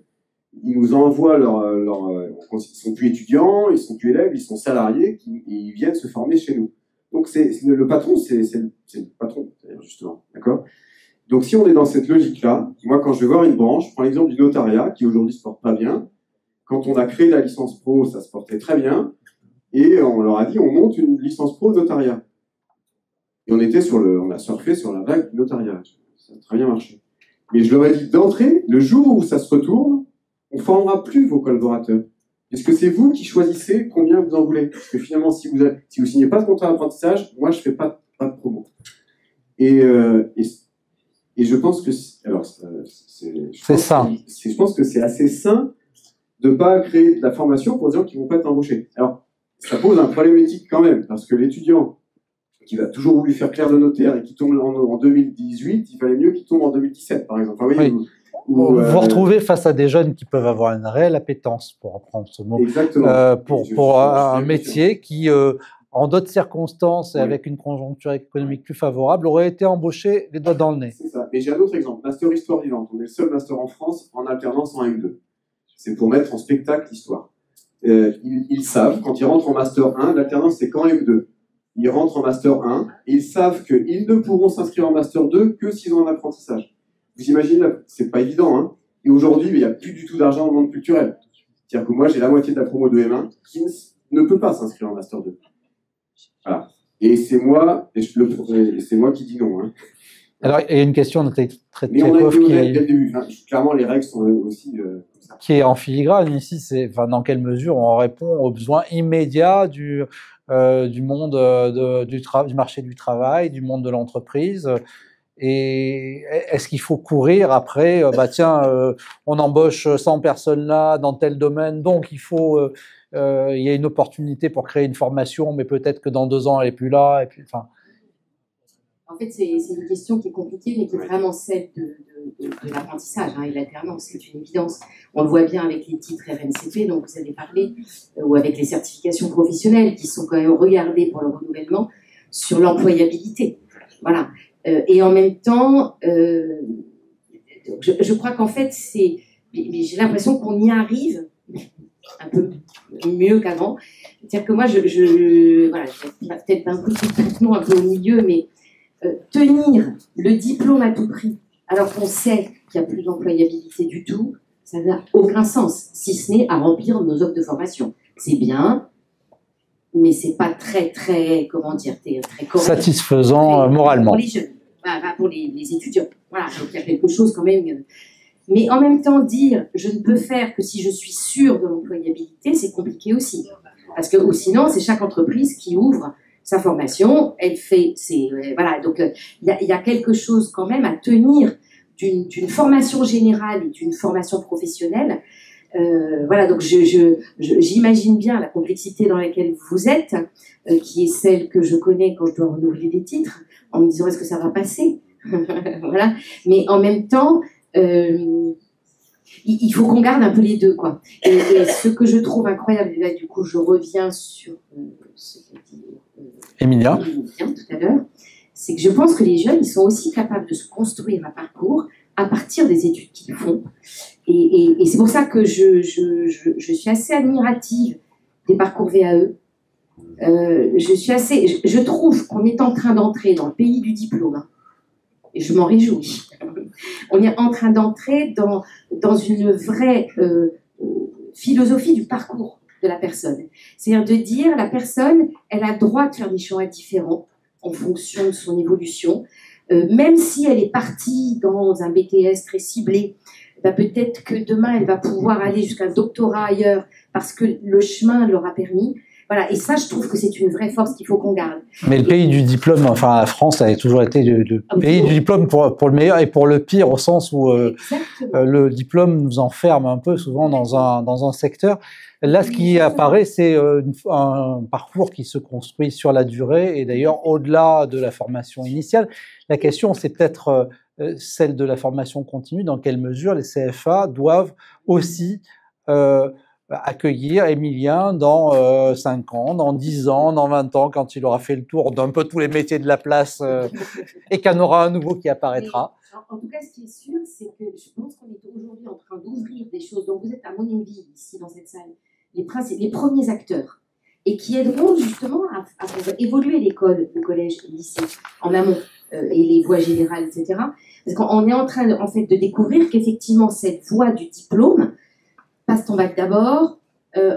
Ils nous envoient ils sont plus étudiants, ils sont plus élèves, ils sont salariés, et ils viennent se former chez nous. Donc le patron, c'est le patron. justement, d'accord? Donc, si on est dans cette logique-là, moi, quand je vais voir une branche, je prends l'exemple du notariat, qui aujourd'hui se porte pas bien. Quand on a créé la licence pro, ça se portait très bien, et on leur a dit, on monte une licence pro notariat. Et on a surfé sur la vague du notariat. Ça a très bien marché. Mais je leur ai dit d'entrée, le jour où ça se retourne, on ne formera plus vos collaborateurs. Est-ce que c'est vous qui choisissez combien vous en voulez? Parce que finalement, si vous signez pas de contrat d'apprentissage, moi, je fais pas de promo. Et je pense que, je pense que c'est assez sain de pas créer de la formation pour des gens qui vont pas être embauchés. Alors, ça pose un problème éthique quand même, parce que l'étudiant qui va toujours voulu faire clerc de notaire et qui tombe en 2018, il fallait mieux qu'il tombe en 2017, par exemple. Enfin, oui, oui. Vous vous retrouvez face à des jeunes qui peuvent avoir une réelle appétence, pour reprendre ce mot, pour un métier qui, en d'autres circonstances et avec une conjoncture économique plus favorable, aurait été embauché les doigts dans le nez. C'est ça. Et j'ai un autre exemple, Master Histoire Vivante. On est le seul master en France en alternance en M2. C'est pour mettre en spectacle l'histoire. Ils savent, quand ils rentrent en Master 1, l'alternance c'est qu'en M2. Ils rentrent en Master 1, et ils savent qu'ils ne pourront s'inscrire en Master 2 que s'ils ont un apprentissage. Vous imaginez, c'est pas évident, hein. Et aujourd'hui, il n'y a plus du tout d'argent dans le monde culturel. C'est-à-dire que moi, j'ai la moitié de la promo de M1 qui ne peut pas s'inscrire en Master 2. Voilà. Et c'est moi, c'est moi qui dis non, hein. Alors, il y a une question de très mais on a été honnête dès le début. Enfin, clairement, les règles sont aussi comme ça. Qui est en filigrane ici, c'est dans quelle mesure on répond aux besoins immédiats du monde du marché du travail, du monde de l'entreprise. Et est-ce qu'il faut courir après, on embauche 100 personnes là dans tel domaine, donc il y a une opportunité pour créer une formation, mais peut-être que dans 2 ans elle est plus là. Et puis, enfin. En fait, c'est une question qui est compliquée, mais qui est vraiment celle de l'apprentissage et l'alternance, c'est une évidence. On le voit bien avec les titres RNCP, dont vous avez parlé, ou avec les certifications professionnelles qui sont quand même regardées pour le renouvellement sur l'employabilité. Voilà. Et en même temps, je crois qu'en fait, j'ai l'impression qu'on y arrive un peu mieux qu'avant. C'est-à-dire que moi, voilà, peut-être un coup de un peu au milieu, mais tenir le diplôme à tout prix, alors qu'on sait qu'il n'y a plus d'employabilité du tout, ça n'a aucun sens, si ce n'est à remplir nos offres de formation. C'est bien, mais c'est pas très, comment dire, très correct. Satisfaisant moralement. Pour les jeunes, pour les étudiants. Voilà, donc il y a quelque chose quand même. Mais en même temps, dire je ne peux faire que si je suis sûre de l'employabilité, c'est compliqué aussi. Parce que sinon, c'est chaque entreprise qui ouvre sa formation, elle fait voilà, donc il y a quelque chose quand même à tenir d'une formation générale et d'une formation professionnelle. Voilà, donc j'imagine bien la complexité dans laquelle vous êtes, qui est celle que je connais quand je dois renouveler des titres, en me disant est-ce que ça va passer. Voilà, mais en même temps, il faut qu'on garde un peu les deux, quoi. Et ce que je trouve incroyable, là, du coup, je reviens sur ce qu'a dit Emilia tout à l'heure, c'est que je pense que les jeunes, ils sont aussi capables de se construire un parcours à partir des études qu'ils font. Et c'est pour ça que je suis assez admirative des parcours VAE. Je trouve qu'on est en train d'entrer dans le pays du diplôme. Hein, et je m'en réjouis. On est en train d'entrer dans une vraie philosophie du parcours de la personne. C'est-à-dire de dire la personne, elle a droit de faire des choix différents en fonction de son évolution. Même si elle est partie dans un BTS très ciblé, peut-être que demain, elle va pouvoir aller jusqu'à un doctorat ailleurs parce que le chemin l'aura permis. Voilà, et ça, je trouve que c'est une vraie force qu'il faut qu'on garde. Mais le pays du diplôme, enfin la France, a toujours été le pays du diplôme pour le meilleur et pour le pire, au sens où le diplôme nous enferme un peu souvent dans un secteur. Là, ce qui apparaît, c'est un parcours qui se construit sur la durée et d'ailleurs au-delà de la formation initiale. La question, c'est peut-être celle de la formation continue, dans quelle mesure les CFA doivent aussi accueillir Emilien dans 5 ans, dans 10 ans, dans 20 ans, quand il aura fait le tour d'un peu tous les métiers de la place et qu'il y en aura un nouveau qui apparaîtra. Mais, en tout cas, ce qui est sûr, c'est que je pense qu'on est aujourd'hui en train d'ouvrir des choses dont vous êtes, à mon avis, ici dans cette salle, les premiers acteurs, et qui aideront justement à faire évoluer l'école, le collège, le lycée, en amont. et les voies générales, etc. Parce qu'on est en train, en fait, de découvrir qu'effectivement, cette voie du diplôme, passe ton bac d'abord,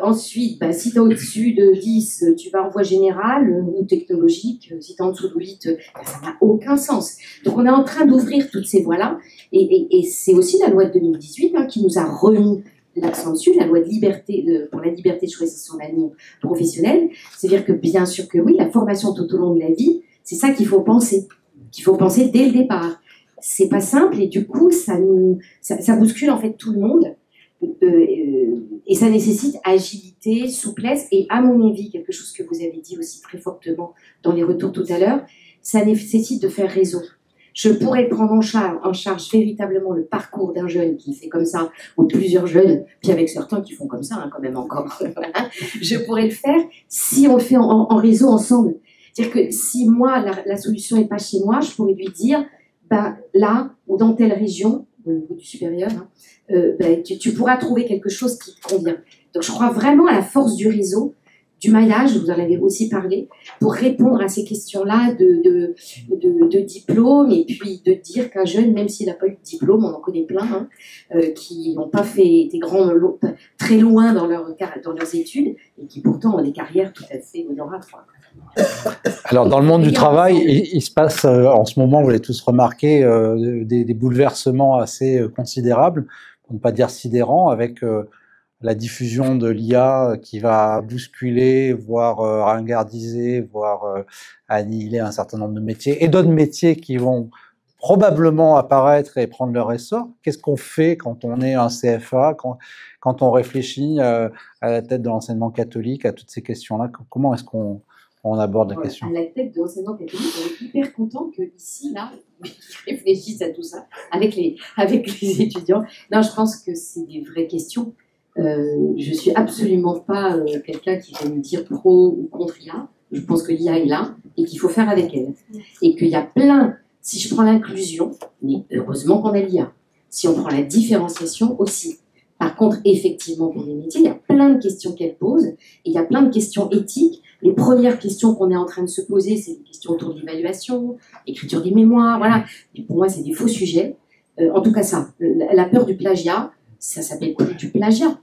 ensuite, si tu es au-dessus de 10, tu vas en voie générale ou technologique, si tu es en dessous de 8, ça n'a aucun sens. Donc on est en train d'ouvrir toutes ces voies-là, et c'est aussi la loi de 2018 qui nous a remis l'accent dessus, la loi de liberté, pour la liberté de choisir son avenir professionnel. C'est-à-dire que bien sûr que oui, la formation tout au long de la vie, c'est ça qu'il faut penser dès le départ. C'est pas simple, et du coup, ça bouscule en fait tout le monde. Et ça nécessite agilité, souplesse, et à mon avis, quelque chose que vous avez dit aussi très fortement dans les retours tout à l'heure, ça nécessite de faire réseau. Je pourrais prendre en charge véritablement le parcours d'un jeune qui fait comme ça, ou de plusieurs jeunes, puis avec certains qui font comme ça, quand même encore. Je pourrais le faire si on le fait en réseau ensemble. C'est-à-dire que si moi, la solution n'est pas chez moi, je pourrais lui dire, là, ou dans telle région, au niveau du supérieur, tu pourras trouver quelque chose qui te convient. Donc je crois vraiment à la force du réseau, du maillage, vous en avez aussi parlé, pour répondre à ces questions-là de diplôme, et puis de dire qu'un jeune, même s'il n'a pas eu de diplôme, on en connaît plein, qui n'ont pas fait des grands, très loin dans leurs études, et qui pourtant ont des carrières tout à fait honorables. Alors, dans le monde du travail, il se passe en ce moment, vous l'avez tous remarqué, des bouleversements assez considérables, pour ne pas dire sidérants, avec la diffusion de l'IA qui va bousculer, voire ringardiser, voire annihiler un certain nombre de métiers, et d'autres métiers qui vont probablement apparaître et prendre leur essor. Qu'est-ce qu'on fait quand on est un CFA, quand on réfléchit à la tête de l'enseignement catholique, à toutes ces questions-là? Comment est-ce qu'on aborde la question? À la tête de l'enseignement catholique, on est hyper content que ici, là, ils réfléchissent à tout ça avec les étudiants. Non, je pense que c'est des vraies questions. Je suis absolument pas quelqu'un qui va me dire pro ou contre l'IA. Je pense que l'IA est là et qu'il faut faire avec elle. Et qu'il y a plein, si je prends l'inclusion, mais heureusement qu'on a l'IA. Si on prend la différenciation aussi. Par contre, effectivement, pour les métiers, il y a plein de questions qu'elle pose, et il y a plein de questions éthiques. Les premières questions qu'on est en train de se poser, c'est des questions autour de l'évaluation, l'écriture des mémoires, voilà. Et pour moi, c'est des faux sujets. En tout cas, ça, la peur du plagiat, ça s'appelle plus du plagiat.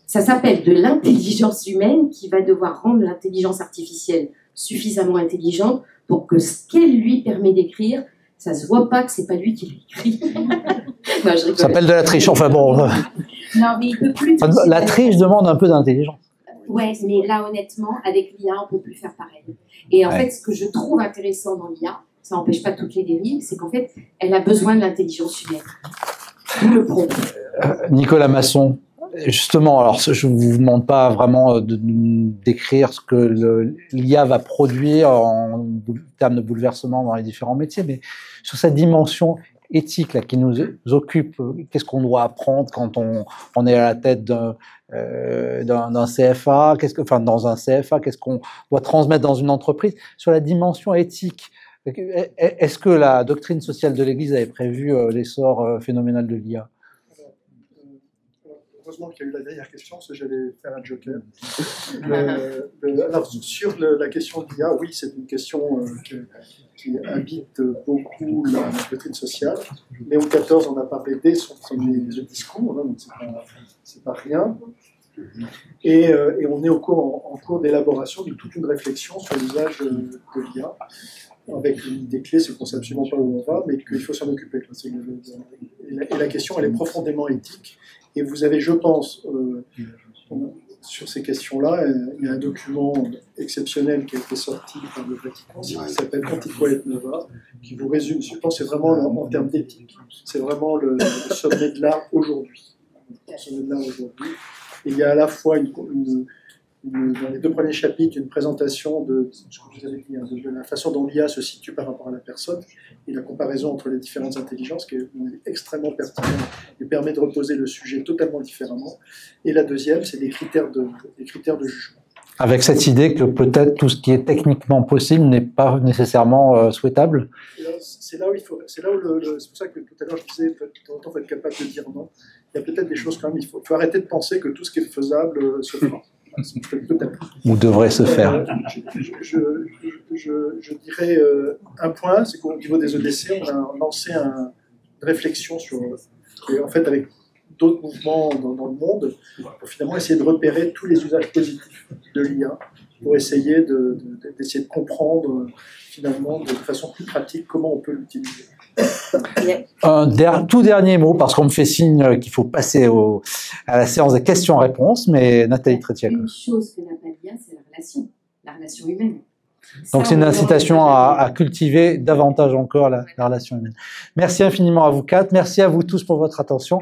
Ça s'appelle de l'intelligence humaine qui va devoir rendre l'intelligence artificielle suffisamment intelligente pour que ce qu'elle lui permet d'écrire, ça se voit pas que c'est pas lui qui l'écrit. Ça s'appelle de la triche. Enfin bon. Non, mais il peut plus. La triche demande un peu d'intelligence. Ouais, mais là, honnêtement, avec l'IA, on peut plus faire pareil. Et en fait, ce que je trouve intéressant dans l'IA, ça n'empêche pas toutes les dérives, c'est qu'en fait, elle a besoin de l'intelligence humaine. D'où le propos. Nicolas Masson, justement, alors je ne vous demande pas vraiment de décrire ce que l'IA va produire en termes de bouleversement dans les différents métiers, mais sur cette dimension éthique là, qui nous occupe, qu'est-ce qu'on doit apprendre quand on est à la tête d'un CFA, dans un CFA, qu'est-ce qu'on doit transmettre dans une entreprise, sur la dimension éthique. Est-ce que la doctrine sociale de l'Église avait prévu l'essor phénoménal de l'IA? Heureusement qu'il y a eu la dernière question, parce que j'allais faire un joker. Alors, sur la question de l'IA, oui, c'est une question qui habite beaucoup la doctrine sociale. Léon XIV en a parlé dès son premier discours, donc c'est pas rien. Et on est en cours d'élaboration de toute une réflexion sur l'usage de l'IA, avec une idée clé, c'est qu'on ne sait absolument pas où on va, mais qu'il faut s'en occuper. Et la question, elle est profondément éthique. Et vous avez, je pense, sur ces questions-là, il y a un document exceptionnel qui a été sorti par le Vatican, qui s'appelle Antiqua et Nova, qui vous résume, je pense, c'est vraiment en termes d'éthique, c'est vraiment le sommet de l'art aujourd'hui. Et il y a à la fois dans les deux premiers chapitres, une présentation de la façon dont l'IA se situe par rapport à la personne et la comparaison entre les différentes intelligences qui est extrêmement pertinente et permet de reposer le sujet totalement différemment. Et la deuxième, c'est des critères de jugement. Avec cette idée que peut-être tout ce qui est techniquement possible n'est pas nécessairement souhaitable. C'est là où c'est pour ça que tout à l'heure je disais, de temps en temps, il faut être capable de dire non. Il y a peut-être des choses quand même, il faut arrêter de penser que tout ce qui est faisable se fera. Peut-être. Ou devrait se faire. Je dirais un point, c'est qu'au niveau des EDC, on a lancé une réflexion sur, et en fait avec d'autres mouvements dans le monde, pour finalement essayer de repérer tous les usages positifs de l'IA, pour essayer d'essayer de comprendre finalement de façon plus pratique comment on peut l'utiliser. Un tout dernier mot, parce qu'on me fait signe qu'il faut passer à la séance des questions-réponses, mais Nathalie Tretiakos. Une chose que n'a pas l'IA, c'est la relation humaine. Donc c'est une incitation à cultiver davantage encore la relation humaine. Merci infiniment à vous quatre, merci à vous tous pour votre attention.